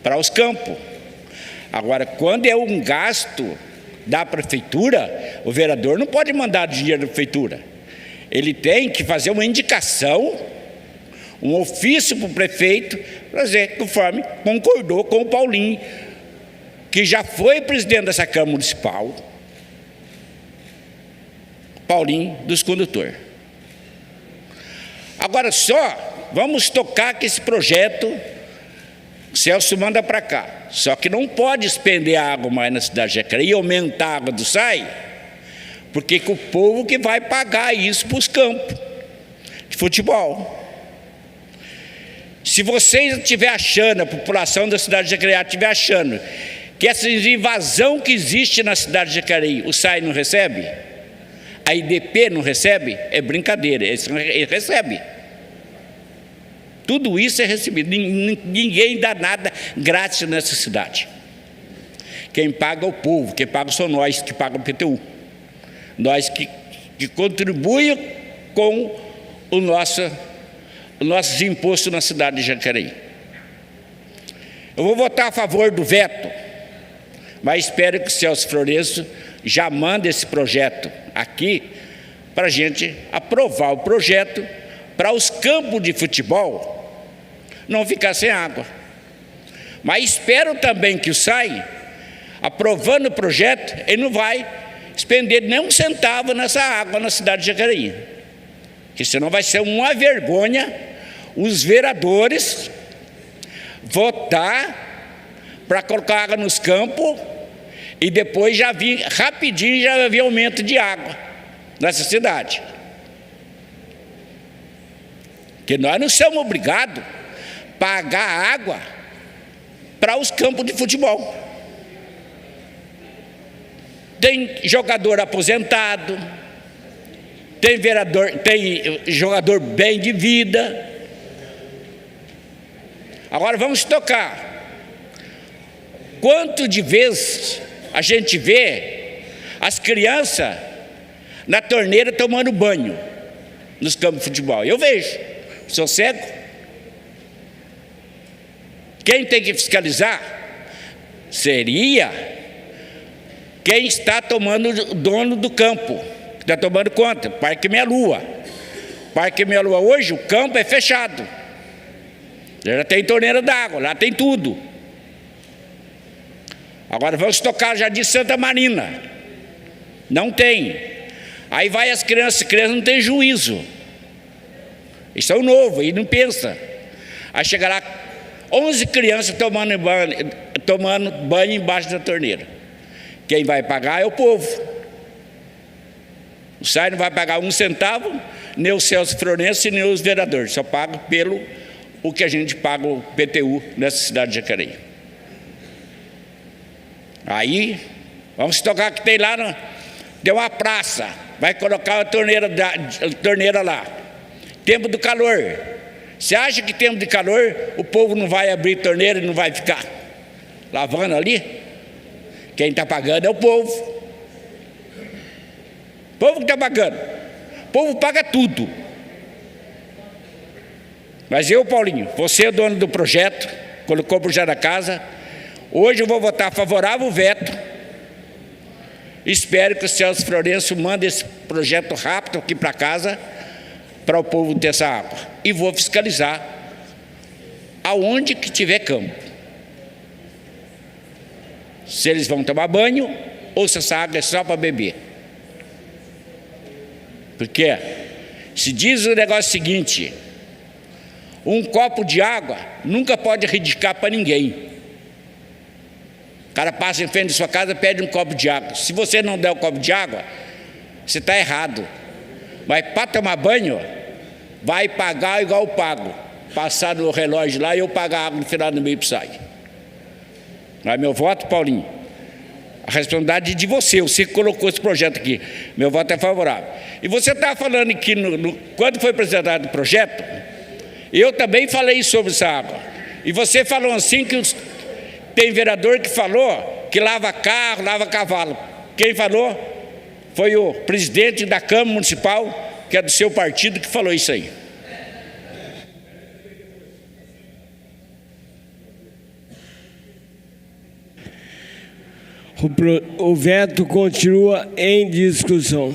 para os campos. Agora, quando é um gasto da prefeitura, o vereador não pode mandar dinheiro da prefeitura. Ele tem que fazer uma indicação, um ofício para o prefeito, para dizer, conforme concordou com o Paulinho, que já foi presidente dessa Câmara Municipal, Paulinho dos Condutores. Agora só, vamos tocar que esse projeto, o Celso manda para cá. Só que não pode expender água mais na cidade de Jacareí e aumentar a água do SAI, porque é o povo que vai pagar isso para os campos de futebol. Se vocês estiverem achando, a população da cidade de Jacareí estiver achando que essa invasão que existe na cidade de Jacareí, o SAI não recebe, a IDP não recebe, é brincadeira, ele recebe. Tudo isso é recebido, ninguém dá nada grátis nessa cidade. Quem paga é o povo, quem paga são nós que pagam o PTU. Nós que contribuímos com os nossos impostos na cidade de Jacareí. Eu vou votar a favor do veto, mas espero que o Celso Florencio já mande esse projeto aqui para a gente aprovar o projeto para os campos de futebol não ficar sem água. Mas espero também que o SAI, aprovando o projeto, ele não vai expender nem um centavo nessa água na cidade de Jacareí. Porque senão vai ser uma vergonha os vereadores votar para colocar água nos campos e depois já vir rapidinho, já havia aumento de água nessa cidade. Porque nós não somos obrigados a pagar água para os campos de futebol. Tem jogador aposentado, tem vereador, tem jogador bem de vida. Agora vamos tocar. Quanto de vezes a gente vê as crianças na torneira tomando banho nos campos de futebol? Eu vejo, sou cego. Quem tem que fiscalizar seria quem está tomando, o dono do campo, que está tomando conta, Parque Minha Lua. Parque Minha Lua hoje, o campo é fechado. Já tem torneira d'água, lá tem tudo. Agora vamos tocar Jardim Santa Marina. Não tem. Aí vai as crianças não têm juízo. Eles são novos, aí não pensa. Aí chega lá 11 crianças tomando banho embaixo da torneira. Quem vai pagar é o povo. O SAI não vai pagar um centavo, nem o Celso Florencio, nem os vereadores. Só paga pelo o que a gente paga o PTU nessa cidade de Jacareí. Aí, vamos tocar que tem lá, tem uma praça, vai colocar uma torneira lá. Tempo do calor. Você acha que tempo de calor o povo não vai abrir torneira e não vai ficar lavando ali? Quem está pagando é o povo. O povo que está pagando. O povo paga tudo. Mas eu, Paulinho, você é dono do projeto, colocou o projeto na casa. Hoje eu vou votar favorável o veto. Espero que o Celso Florencio mande esse projeto rápido aqui para casa, para o povo ter essa água. E vou fiscalizar aonde que tiver campo. Se eles vão tomar banho ou se essa água é só para beber. Porque se diz o negócio seguinte: um copo de água nunca pode redicar para ninguém. O cara passa em frente da sua casa e pede um copo de água. Se você não der o copo de água, você está errado. Mas para tomar banho, vai pagar igual eu pago. Passar no relógio lá e eu pagar a água no final do mês para sair. Mas meu voto, Paulinho, a responsabilidade é de você. Você que colocou esse projeto aqui. Meu voto é favorável. E você está falando que quando foi apresentado o projeto, eu também falei sobre essa água. E você falou assim que tem vereador que falou que lava carro, lava cavalo. Quem falou foi o presidente da Câmara Municipal, que é do seu partido, que falou isso aí. O veto continua em discussão.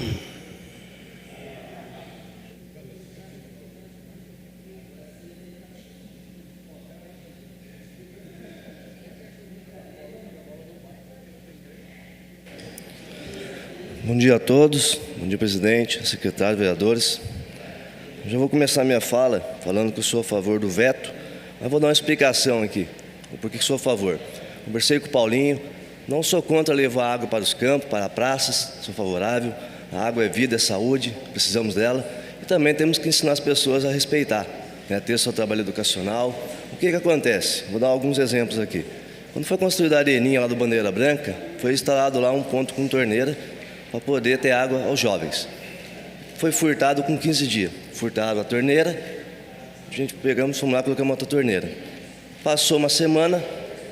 Bom dia a todos, bom dia presidente, secretário, vereadores. Eu já vou começar minha fala falando que eu sou a favor do veto, mas vou dar uma explicação aqui, por que sou a favor. Conversei com o Paulinho, não sou contra levar água para os campos, para praças, sou favorável. A água é vida, é saúde, precisamos dela. E também temos que ensinar as pessoas a respeitar, né, ter seu trabalho educacional. O que acontece? Vou dar alguns exemplos aqui. Quando foi construída a areninha lá do Bandeira Branca, foi instalado lá um ponto com torneira, para poder ter água aos jovens. Foi furtado com 15 dias. Furtaram a torneira, a gente pegamos, fomos lá e colocamos outra torneira. Passou uma semana,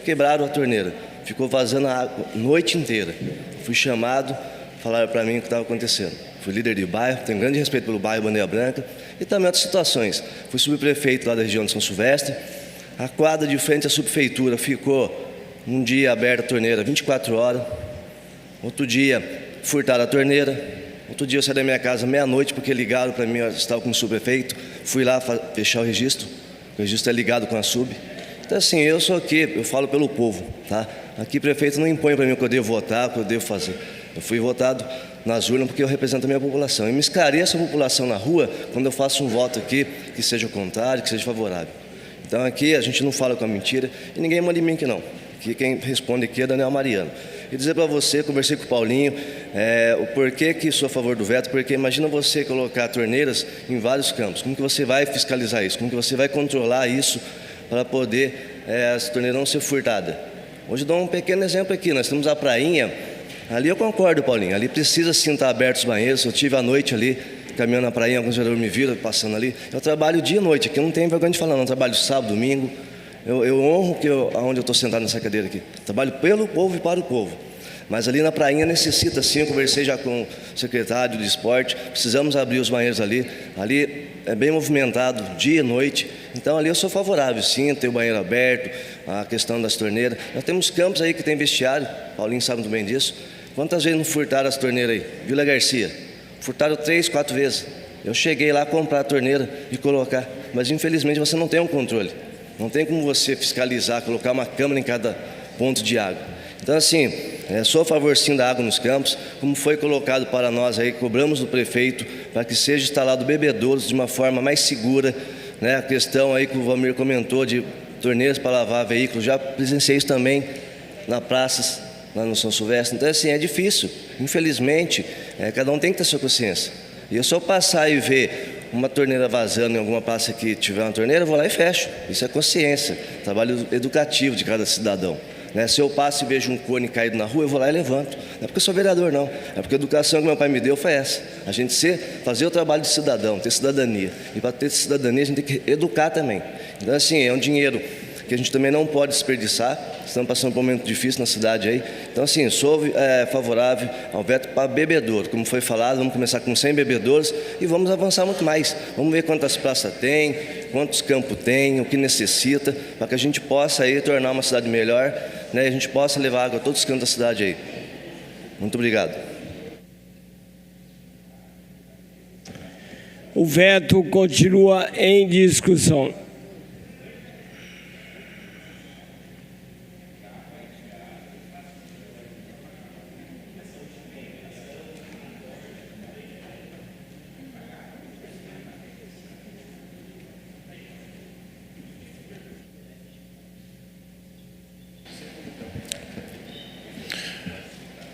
quebraram a torneira. Ficou vazando a água a noite inteira. Fui chamado, falaram para mim o que estava acontecendo. Fui líder de bairro, tenho grande respeito pelo bairro Bandeira Branca e também outras situações. Fui subprefeito lá da região de São Silvestre. A quadra de frente à subprefeitura ficou um dia aberta a torneira 24 horas. Outro dia furtaram a torneira. Outro dia eu saí da minha casa meia-noite porque ligaram para mim, eu estava como subprefeito. Fui lá fechar o registro é ligado com a sub. Então assim, eu sou aqui, eu falo pelo povo, tá? Aqui prefeito não impõe para mim o que eu devo votar, o que eu devo fazer. Eu fui votado nas urnas porque eu represento a minha população. E me esclareço a população na rua quando eu faço um voto aqui que seja contrário, que seja favorável. Então aqui a gente não fala com a mentira e ninguém manda em mim que não. Aqui quem responde aqui é Daniel Mariano. E dizer para você, conversei com o Paulinho, o porquê que sou a favor do veto, porque imagina você colocar torneiras em vários campos. Como que você vai fiscalizar isso? Como que você vai controlar isso para poder essa torneira não ser furtada? Hoje eu dou um pequeno exemplo aqui, nós temos a prainha, ali eu concordo, Paulinho, ali precisa sim estar abertos os banheiros. Eu tive à noite ali, caminhando na prainha, alguns vereadores me viram passando ali. Eu trabalho dia e noite, aqui eu não tenho vergonha de falar não, eu trabalho sábado, domingo. Eu honro aonde eu estou sentado nessa cadeira aqui. Trabalho pelo povo e para o povo. Mas ali na prainha necessita sim, eu conversei já com o secretário de esporte, precisamos abrir os banheiros ali. Ali é bem movimentado, dia e noite. Então ali eu sou favorável sim, ter o banheiro aberto, a questão das torneiras. Nós temos campos aí que tem vestiário, Paulinho sabe muito bem disso. Quantas vezes não furtaram as torneiras aí? Vila Garcia, furtaram 3, 4 vezes. Eu cheguei lá a comprar a torneira e colocar, mas infelizmente você não tem um controle. Não tem como você fiscalizar, colocar uma câmera em cada ponto de água. Então assim, sou a favor sim da água nos campos, como foi colocado para nós aí, cobramos do prefeito para que seja instalado bebedouros de uma forma mais segura, né? A questão aí que o Valmir comentou de torneiras para lavar veículos, já presenciei isso também na praças, lá no São Silvestre. Então assim, é difícil, infelizmente, cada um tem que ter sua consciência. E eu só passar e ver uma torneira vazando em alguma praça que tiver uma torneira, eu vou lá e fecho. Isso é consciência, trabalho educativo de cada cidadão. Né? Se eu passo e vejo um cone caído na rua, eu vou lá e levanto. Não é porque eu sou vereador, não. É porque a educação que meu pai me deu foi essa. A gente fazer o trabalho de cidadão, ter cidadania. E para ter cidadania, a gente tem que educar também. Então, assim, é um dinheiro que a gente também não pode desperdiçar. Estamos passando por um momento difícil na cidade aí. Então, assim, sou favorável ao veto para bebedouro. Como foi falado, vamos começar com 100 bebedouros e vamos avançar muito mais. Vamos ver quantas praças tem, quantos campos tem, o que necessita, para que a gente possa aí tornar uma cidade melhor, né? E a gente possa levar água a todos os cantos da cidade aí. Muito obrigado. O veto continua em discussão.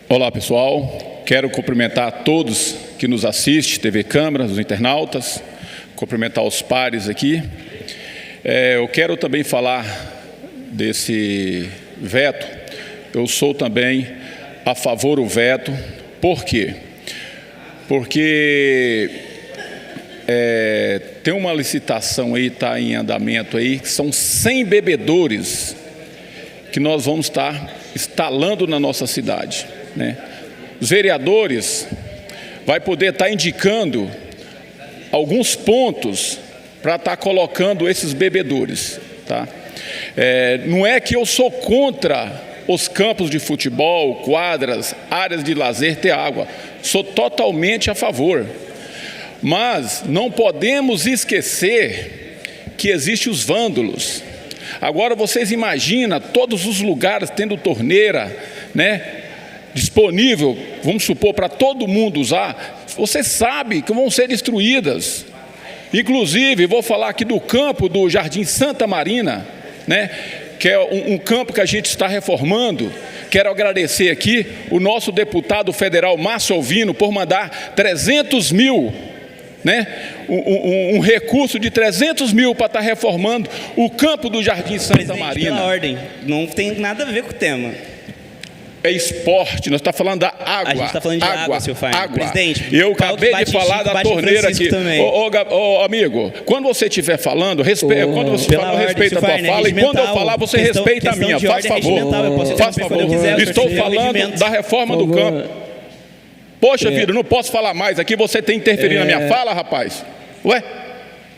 Olá, pessoal. Quero cumprimentar a todos que nos assistem, TV Câmara, os internautas, cumprimentar os pares aqui. Eu quero também falar desse veto. Eu sou também a favor do veto. Por quê? Porque tem uma licitação aí, está em andamento aí, que são 100 bebedouros que nós vamos estar instalando na nossa cidade, né? Os vereadores vai poder estar indicando alguns pontos para estar colocando esses bebedouros, tá? Não é que eu sou contra os campos de futebol, quadras, áreas de lazer ter água. Sou totalmente a favor. Mas não podemos esquecer que existem os vândalos. Agora vocês imaginam todos os lugares tendo torneira, né, disponível, vamos supor, para todo mundo usar. Você sabe que vão ser destruídas. Inclusive, vou falar aqui do campo do Jardim Santa Marina, né, que é um campo que a gente está reformando. Quero agradecer aqui o nosso deputado federal Márcio Alvino por mandar 300 mil, né, um recurso de 300 mil para estar reformando o campo do Jardim Santa Marina. Pela ordem, não tem nada a ver com o tema. É esporte, nós estamos falando da água. A gente está falando de água, seu Fábio. Presidente, eu acabei de falar da torneira aqui. Ô, amigo, quando você estiver falando, quando você falar, respeita a tua fala, e quando eu falar, você respeita a minha. Faz favor. Faz favor. Estou falando da reforma do campo. Poxa vida, não posso falar mais aqui, você tem interferido na minha fala, rapaz. Ué?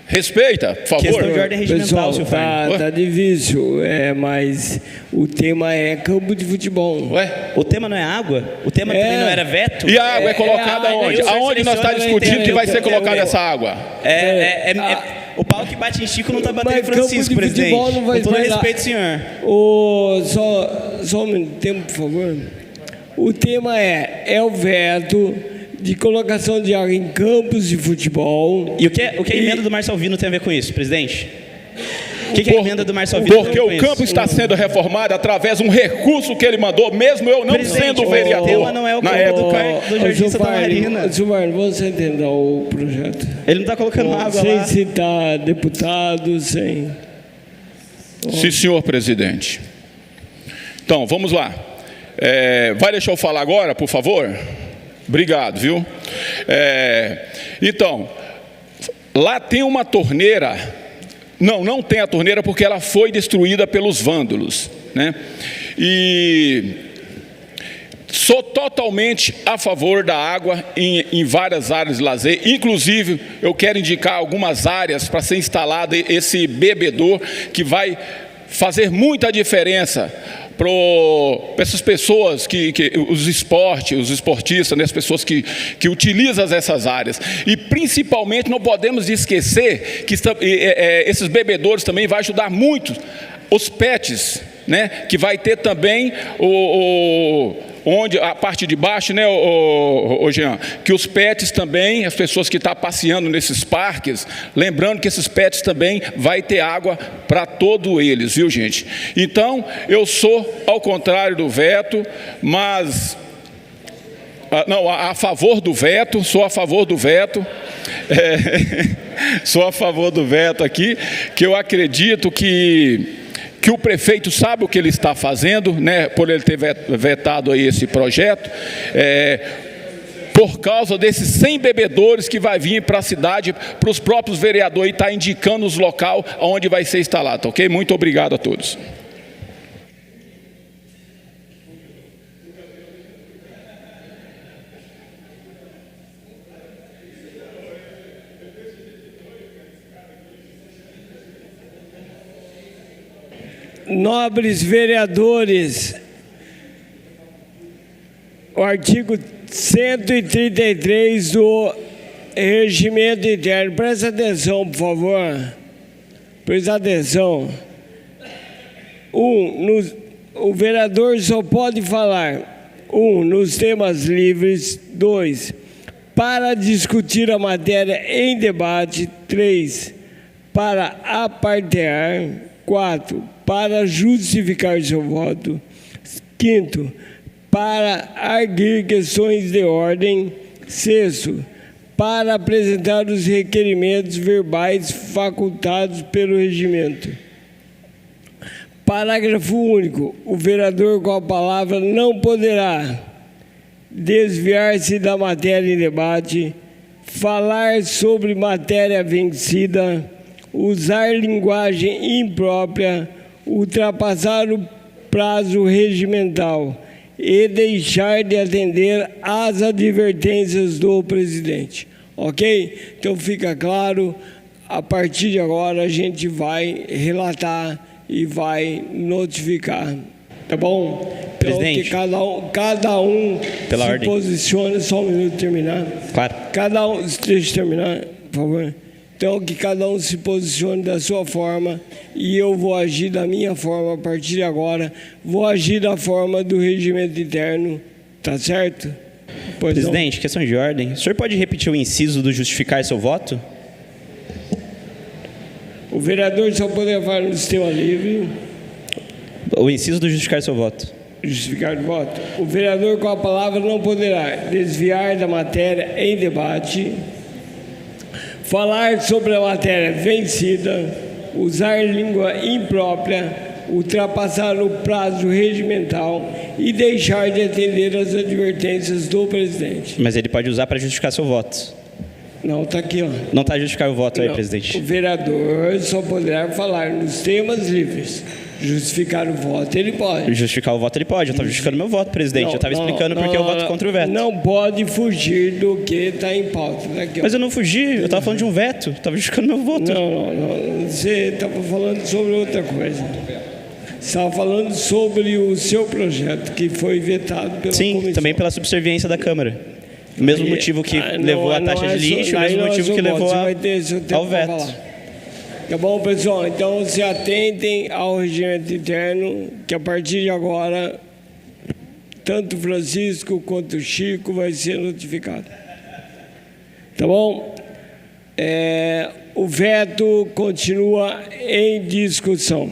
Respeita, por favor. Questão de ordem regimental, Pessoal, tá difícil, mas o tema é campo de futebol. Ué? O tema não é água? O tema também não era veto? E a água é colocada aonde? Aonde nós estamos discutindo que vai ser colocada essa água? O pau que bate em Chico não está batendo em Francisco, presidente. Não vai com todo respeito, senhor. Só um tempo, por favor. O tema é o veto de colocação de água em campos de futebol. E o que a emenda do Márcio Alvino tem a ver com isso, presidente? O que a emenda do Márcio Alvino Porque o campo está sendo reformado através de um recurso que ele mandou, mesmo eu não sendo vereador. O tema não é o campo do Jardim Santa Marina. Gilmar, você entendeu o projeto? Ele não está colocando água lá. Sem citar deputado, sem... Sim, senhor presidente. Então, vamos lá. Vai deixar eu falar agora, por favor? Obrigado, viu? Então, lá tem uma torneira. Não tem a torneira porque ela foi destruída pelos vândalos, né? E sou totalmente a favor da água em várias áreas de lazer. Inclusive, eu quero indicar algumas áreas para ser instalado esse bebedor que vai fazer muita diferença para essas pessoas os esportistas, né, as pessoas que utilizam essas áreas. E principalmente não podemos esquecer que esses bebedouros também vão ajudar muito os pets, né, que vai ter também onde a parte de baixo, né, Jean, que os pets também, as pessoas que estão passeando nesses parques, lembrando que esses pets também vai ter água para todos eles, viu, gente? Então, eu sou ao contrário do veto, mas a favor do veto, sou a favor do veto. Sou a favor do veto aqui, que eu acredito que que o prefeito sabe o que ele está fazendo, né, por ele ter vetado aí esse projeto, por causa desses 100 bebedouros que vai vir para a cidade, para os próprios vereadores estar indicando os locais onde vai ser instalado, ok? Muito obrigado a todos. Nobres vereadores, o artigo 133 do Regimento Interno. Presta atenção, por favor. Presta atenção. O vereador só pode falar, nos temas livres. 2, para discutir a matéria em debate. 3, para apartear. 4, para justificar seu voto. 5, para arguir questões de ordem. 6, para apresentar os requerimentos verbais facultados pelo regimento. Parágrafo único. O vereador com a palavra não poderá desviar-se da matéria em debate, falar sobre matéria vencida, usar linguagem imprópria, ultrapassar o prazo regimental e deixar de atender às advertências do presidente. Ok? Então fica claro, a partir de agora a gente vai relatar e vai notificar. Tá bom? Então, presidente, que cada um pela se ordem. posicione, só um minuto terminar. Claro. Cada um, deixa eu terminar, por favor. Então, que cada um se posicione da sua forma e eu vou agir da minha forma a partir de agora. Vou agir da forma do regimento interno, tá certo? Pois Presidente, questão de ordem. O senhor pode repetir o inciso do justificar seu voto? não. O vereador só poderá falar no sistema livre. O inciso do justificar seu voto. Justificar o voto. O vereador com a palavra não poderá desviar da matéria em debate, falar sobre a matéria vencida, usar língua imprópria, ultrapassar o prazo regimental e deixar de atender às advertências do presidente. Mas ele pode usar para justificar seu voto. Não, está aqui, ó. Não está justificar o voto aí, Não. presidente. O vereador só poderá falar nos temas livres. Justificar o voto, ele pode. Justificar o voto ele pode. Eu estava justificando meu voto, presidente. Eu estava explicando porque eu voto contra o veto. Não pode fugir do que está em pauta. Aqui, Mas eu não fugi, eu estava falando de um veto. Eu estava justificando meu voto. Não. Você estava falando sobre outra coisa. Você estava falando sobre o seu projeto, que foi vetado pela Sim, comissão. também pela subserviência da Câmara. O mesmo motivo que levou a taxa de lixo, o mesmo motivo que levou ao veto. Tá bom, pessoal? Então, se atentem ao regimento interno, que a partir de agora, tanto o Francisco quanto o Chico vai ser notificado. Tá bom? O veto continua em discussão.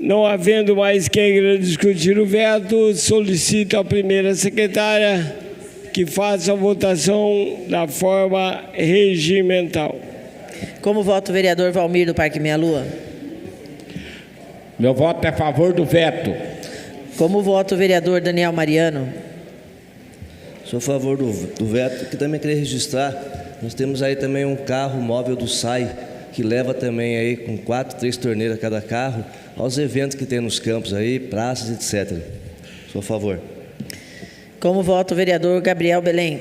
Não havendo mais quem queira discutir o veto, solicito à primeira secretária que faça a votação da forma regimental. Como vota o vereador Valmir do Parque Meia Lua? Meu voto é a favor do veto. Como vota o vereador Daniel Mariano? Sou a favor do veto, que também queria registrar. Nós temos aí também um carro móvel do SAI, que leva também aí com 3 torneiras cada carro, aos eventos que tem nos campos aí, praças, etc. Sou a favor. Como vota o vereador Gabriel Belém?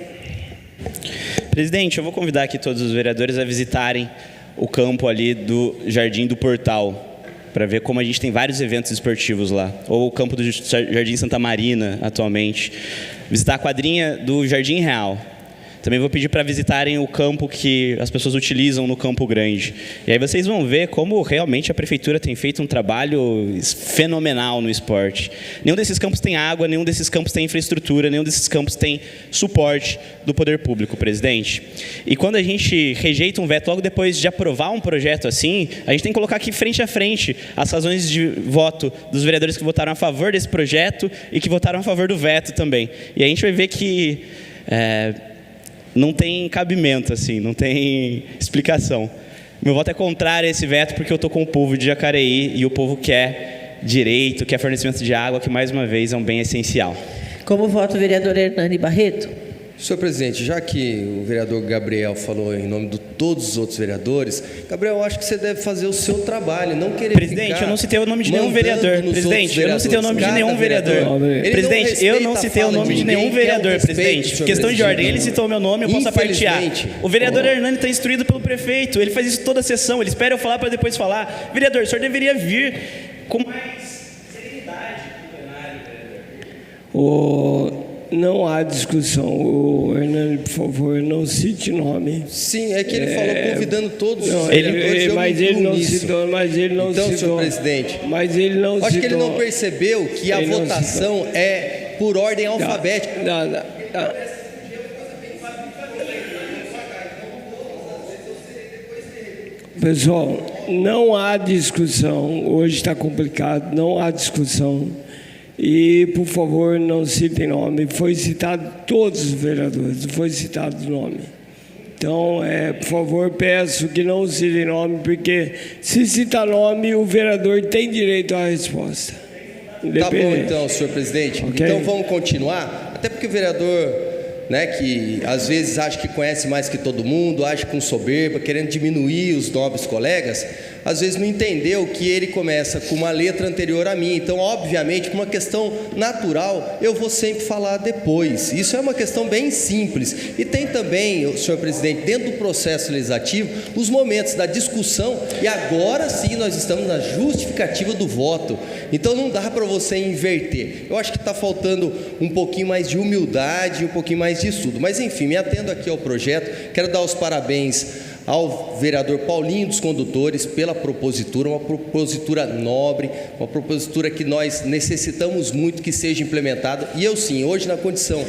Presidente, eu vou convidar aqui todos os vereadores a visitarem o campo ali do Jardim do Portal, para ver como a gente tem vários eventos esportivos lá. Ou o campo do Jardim Santa Marina, atualmente. Visitar a quadrinha do Jardim Real. Também vou pedir para visitarem o campo que as pessoas utilizam no Campo Grande. E aí vocês vão ver como realmente a prefeitura tem feito um trabalho fenomenal no esporte. Nenhum desses campos tem água, nenhum desses campos tem infraestrutura, nenhum desses campos tem suporte do poder público, presidente. E quando a gente rejeita um veto logo depois de aprovar um projeto assim, a gente tem que colocar aqui frente a frente as razões de voto dos vereadores que votaram a favor desse projeto e que votaram a favor do veto também. E a gente vai ver que não tem cabimento, assim, não tem explicação. Meu voto é contrário a esse veto porque eu estou com o povo de Jacareí e o povo quer direito, quer fornecimento de água, que mais uma vez é um bem essencial. Como vota o vereador Hernani Barreto? Senhor presidente, já que o vereador Gabriel falou em nome de todos os outros vereadores, Gabriel, eu acho que você deve fazer o seu trabalho, não querer Presidente, eu não citei o nome de nenhum vereador. Presidente, eu não citei o nome de nenhum vereador. Presidente, eu não citei o nome de nenhum vereador, presidente. Questão de ordem, ele citou meu nome, eu posso apartear. O vereador Hernani está instruído pelo prefeito, ele faz isso toda a sessão, ele espera eu falar para depois falar. Vereador, o senhor deveria vir com mais serenidade no plenário, vereador. Não há discussão. O Hernani, por favor, não cite nome. Sim, é que ele falou convidando todos os vereadores. Mas ele não citou. Então, senhor presidente, mas ele não citou. Acho que ele não percebeu que a votação é por ordem alfabética. Pessoal, não há discussão. Hoje está complicado, não há discussão. E, por favor, não citem nome. Foi citado todos os vereadores, foi citado o nome. Então, por favor, peço que não citem nome, porque se citar nome, o vereador tem direito à resposta. Tá bom, então, senhor presidente. Okay. Então, vamos continuar. Até porque o vereador, que às vezes acha que conhece mais que todo mundo, age com soberba, querendo diminuir os nobres colegas, às vezes não entendeu que ele começa com uma letra anterior a mim. Então, obviamente, por uma questão natural, eu vou sempre falar depois. Isso é uma questão bem simples. E tem também, senhor presidente, dentro do processo legislativo, os momentos da discussão, e agora sim nós estamos na justificativa do voto. Então, não dá para você inverter. Eu acho que está faltando um pouquinho mais de humildade, um pouquinho mais de estudo. Mas, enfim, me atendo aqui ao projeto, quero dar os parabéns ao vereador Paulinho dos Condutores pela propositura, uma propositura nobre, uma propositura que nós necessitamos muito que seja implementada. E eu sim, hoje na condição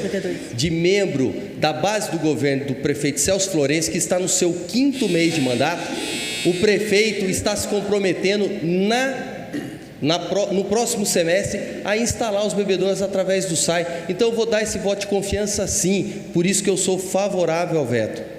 de membro da base do governo do prefeito Celso Florencio, que está no seu 5º mês de mandato, o prefeito está se comprometendo no próximo semestre a instalar os bebedouros através do SAI. Então eu vou dar esse voto de confiança sim, por isso que eu sou favorável ao veto.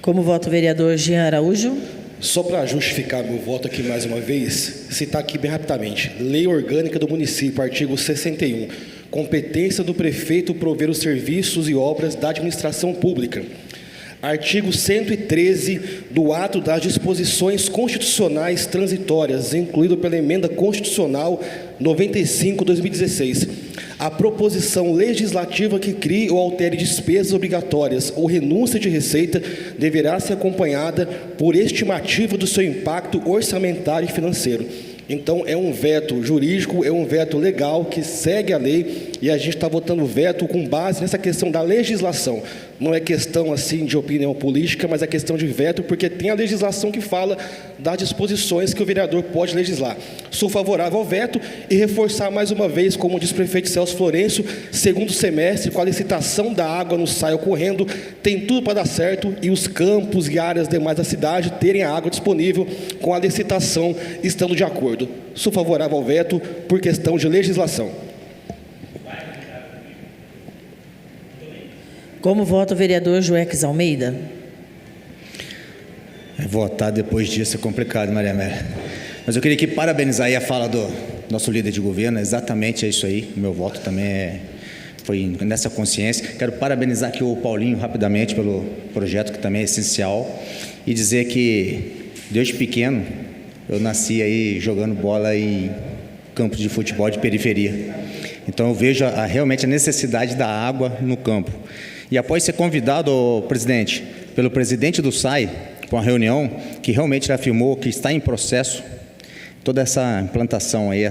Como vota o vereador Jean Araújo? Só para justificar meu voto aqui mais uma vez, citar aqui bem rapidamente. Lei Orgânica do Município, artigo 61. Competência do prefeito prover os serviços e obras da administração pública. Artigo 113 do ato das disposições constitucionais transitórias, incluído pela emenda constitucional 95/2016. A proposição legislativa que crie ou altere despesas obrigatórias ou renúncia de receita deverá ser acompanhada por estimativa do seu impacto orçamentário e financeiro. Então, é um veto jurídico, é um veto legal que segue a lei e a gente está votando veto com base nessa questão da legislação. Não é questão assim de opinião política, mas é questão de veto porque tem a legislação que fala das disposições que o vereador pode legislar. Sou favorável ao veto e reforçar mais uma vez, como diz o prefeito Celso Florencio, segundo semestre, com a licitação da água no SAI ocorrendo, tem tudo para dar certo e os campos e áreas demais da cidade terem a água disponível com a licitação estando de acordo. Sou favorável ao veto por questão de legislação. Como vota o vereador Joeques Almeida? Votar depois disso é complicado, Maria Amélia. Mas eu queria aqui parabenizar aí a fala do nosso líder de governo, exatamente é isso aí. O meu voto também foi nessa consciência. Quero parabenizar aqui o Paulinho rapidamente pelo projeto, que também é essencial, e dizer que desde pequeno eu nasci aí jogando bola em campos de futebol de periferia. Então eu vejo realmente a necessidade da água no campo. E após ser convidado, presidente, pelo presidente do SAI, para uma reunião, que realmente ele afirmou que está em processo toda essa implantação aí,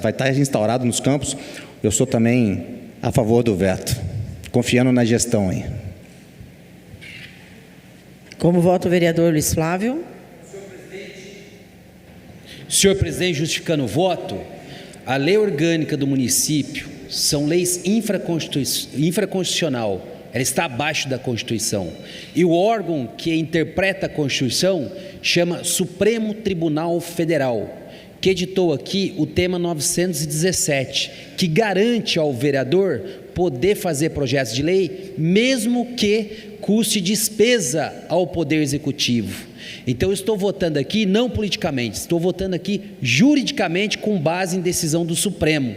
vai estar instaurado nos campos, eu sou também a favor do veto, confiando na gestão aí. Como vota o vereador Luiz Flávio? Senhor presidente, justificando o voto, a lei orgânica do município são leis infraconstitucional, ela está abaixo da Constituição. E o órgão que interpreta a Constituição chama Supremo Tribunal Federal, que editou aqui o tema 917, que garante ao vereador poder fazer projetos de lei, mesmo que custe despesa ao Poder Executivo. Então, eu estou votando aqui não politicamente, estou votando aqui juridicamente com base em decisão do Supremo.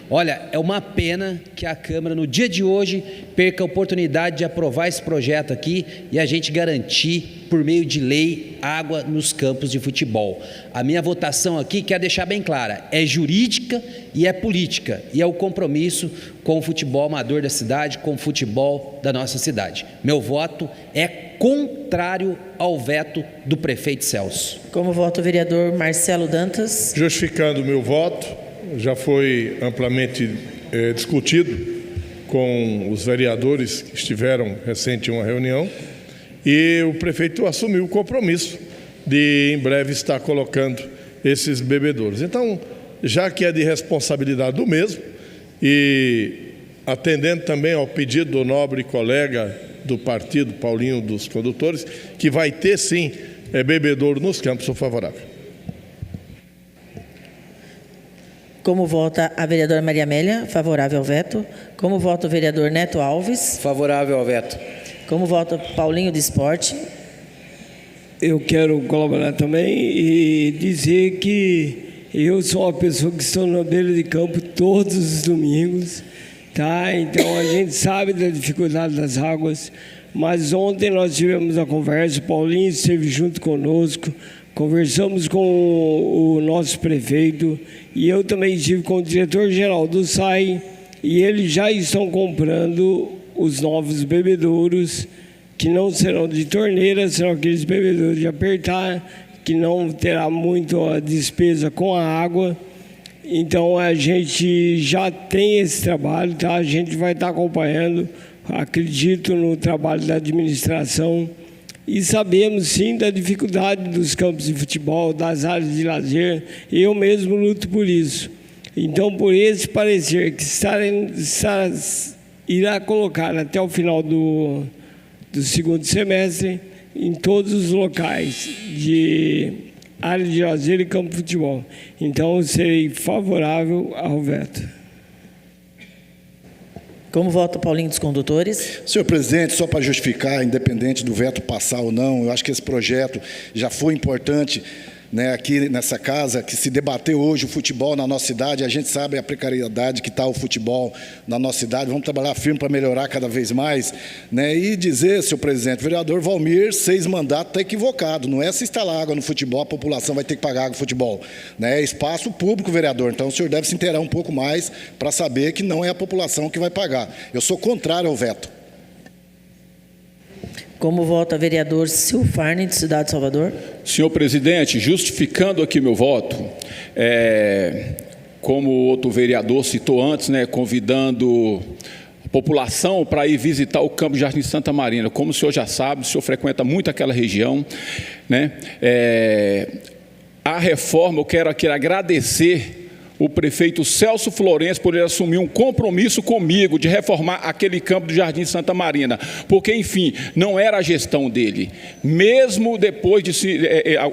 Olha, é uma pena que a Câmara, no dia de hoje, perca a oportunidade de aprovar esse projeto aqui e a gente garantir, por meio de lei, água nos campos de futebol. A minha votação aqui, quero deixar bem clara, é jurídica e é política, e é o compromisso com o futebol amador da cidade, com o futebol da nossa cidade. Meu voto é contrário ao veto do prefeito Celso. Como vota o vereador Marcelo Dantas? Justificando o meu voto, já foi amplamente discutido com os vereadores que estiveram recente em uma reunião, e o prefeito assumiu o compromisso de em breve estar colocando esses bebedouros. Então, já que é de responsabilidade do mesmo, e atendendo também ao pedido do nobre colega do partido, Paulinho dos Condutores, que vai ter sim bebedouro nos campos, sou favorável. Como vota a vereadora Maria Amélia? Favorável ao veto. Como vota o vereador Neto Alves? Favorável ao veto. Como vota Paulinho do Esporte? Eu quero colaborar também e dizer que eu sou uma pessoa que estou na beira de campo todos os domingos, tá? Então a gente sabe da dificuldade das águas, mas ontem nós tivemos a conversa, o Paulinho esteve junto conosco, conversamos com o nosso prefeito e eu também estive com o diretor-geral do SAI e eles já estão comprando os novos bebedouros, que não serão de torneira, serão aqueles bebedouros de apertar, que não terá muito a despesa com a água. Então a gente já tem esse trabalho, tá? A gente vai estar acompanhando, acredito no trabalho da administração e sabemos sim da dificuldade dos campos de futebol, das áreas de lazer. Eu mesmo luto por isso. Então, por esse parecer que irá colocar até o final do segundo semestre em todos os locais de área de lazer e campo de futebol. Então, eu serei favorável ao veto. Como vota o Paulinho dos Condutores? Senhor presidente, só para justificar, independente do veto passar ou não, eu acho que esse projeto já foi importante, né, aqui nessa casa, que se debateu hoje o futebol na nossa cidade. A gente sabe a precariedade que está o futebol na nossa cidade. Vamos trabalhar firme para melhorar cada vez mais, né? E dizer, senhor presidente, o vereador Valmir, 6 mandatos, está equivocado. Não é se instalar água no futebol, a população vai ter que pagar água no futebol, né? É espaço público, vereador. Então o senhor deve se inteirar um pouco mais para saber que não é a população que vai pagar. Eu sou contrário ao veto. Como vota o vereador Silfarne, de Cidade de Salvador? Senhor presidente, justificando aqui meu voto, como o outro vereador citou antes, né, convidando a população para ir visitar o campo de Jardim Santa Marina. Como o senhor já sabe, o senhor frequenta muito aquela região, né? A reforma, eu quero aqui agradecer o prefeito Celso Florencio por ele assumir um compromisso comigo de reformar aquele campo do Jardim Santa Marina, porque, enfim, não era a gestão dele. Mesmo depois de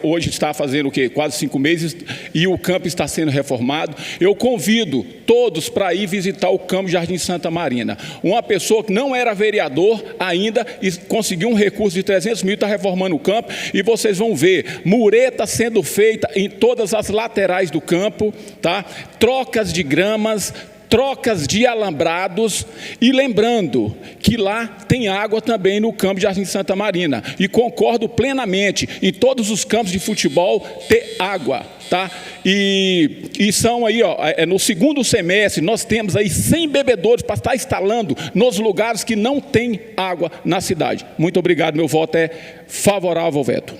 hoje está fazendo o quê? Quase 5 meses e o campo está sendo reformado. Eu convido todos para ir visitar o campo do Jardim Santa Marina. Uma pessoa que não era vereador ainda e conseguiu um recurso de 300 mil, está reformando o campo, e vocês vão ver mureta sendo feita em todas as laterais do campo, tá? Trocas de gramas, trocas de alambrados, e lembrando que lá tem água também no campo de Jardim Santa Marina, e concordo plenamente em todos os campos de futebol ter água, tá? E são aí, ó, no segundo semestre nós temos aí 100 bebedouros para estar instalando nos lugares que não tem água na cidade. Muito obrigado, meu voto é favorável ao veto.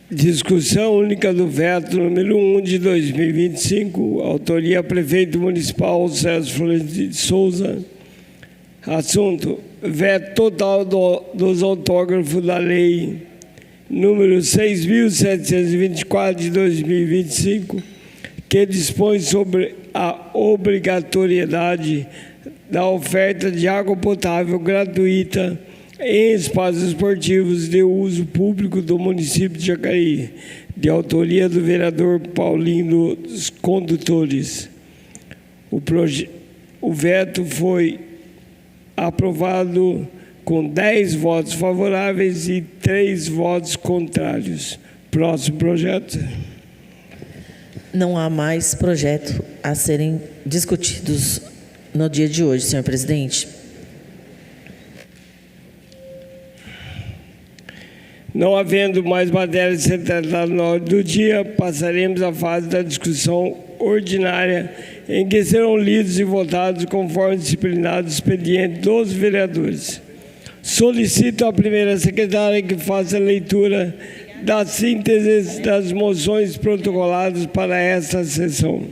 Discussão única do veto número 1 de 2025, autoria Prefeito Municipal Celso Flores de Souza. Assunto: veto total dos autógrafos da lei número 6.724 de 2025, que dispõe sobre a obrigatoriedade da oferta de água potável gratuita em espaços esportivos de uso público do município de Jacareí, de autoria do vereador Paulinho dos Condutores. O veto foi aprovado com 10 votos favoráveis e 3 votos contrários. Próximo projeto. Não há mais projeto a serem discutidos no dia de hoje, senhor presidente. Não havendo mais matérias sentadas na ordem do dia, passaremos à fase da discussão ordinária, em que serão lidos e votados conforme disciplinado o expediente dos vereadores. Solicito à primeira secretária que faça a leitura da síntese das moções protocoladas para esta sessão.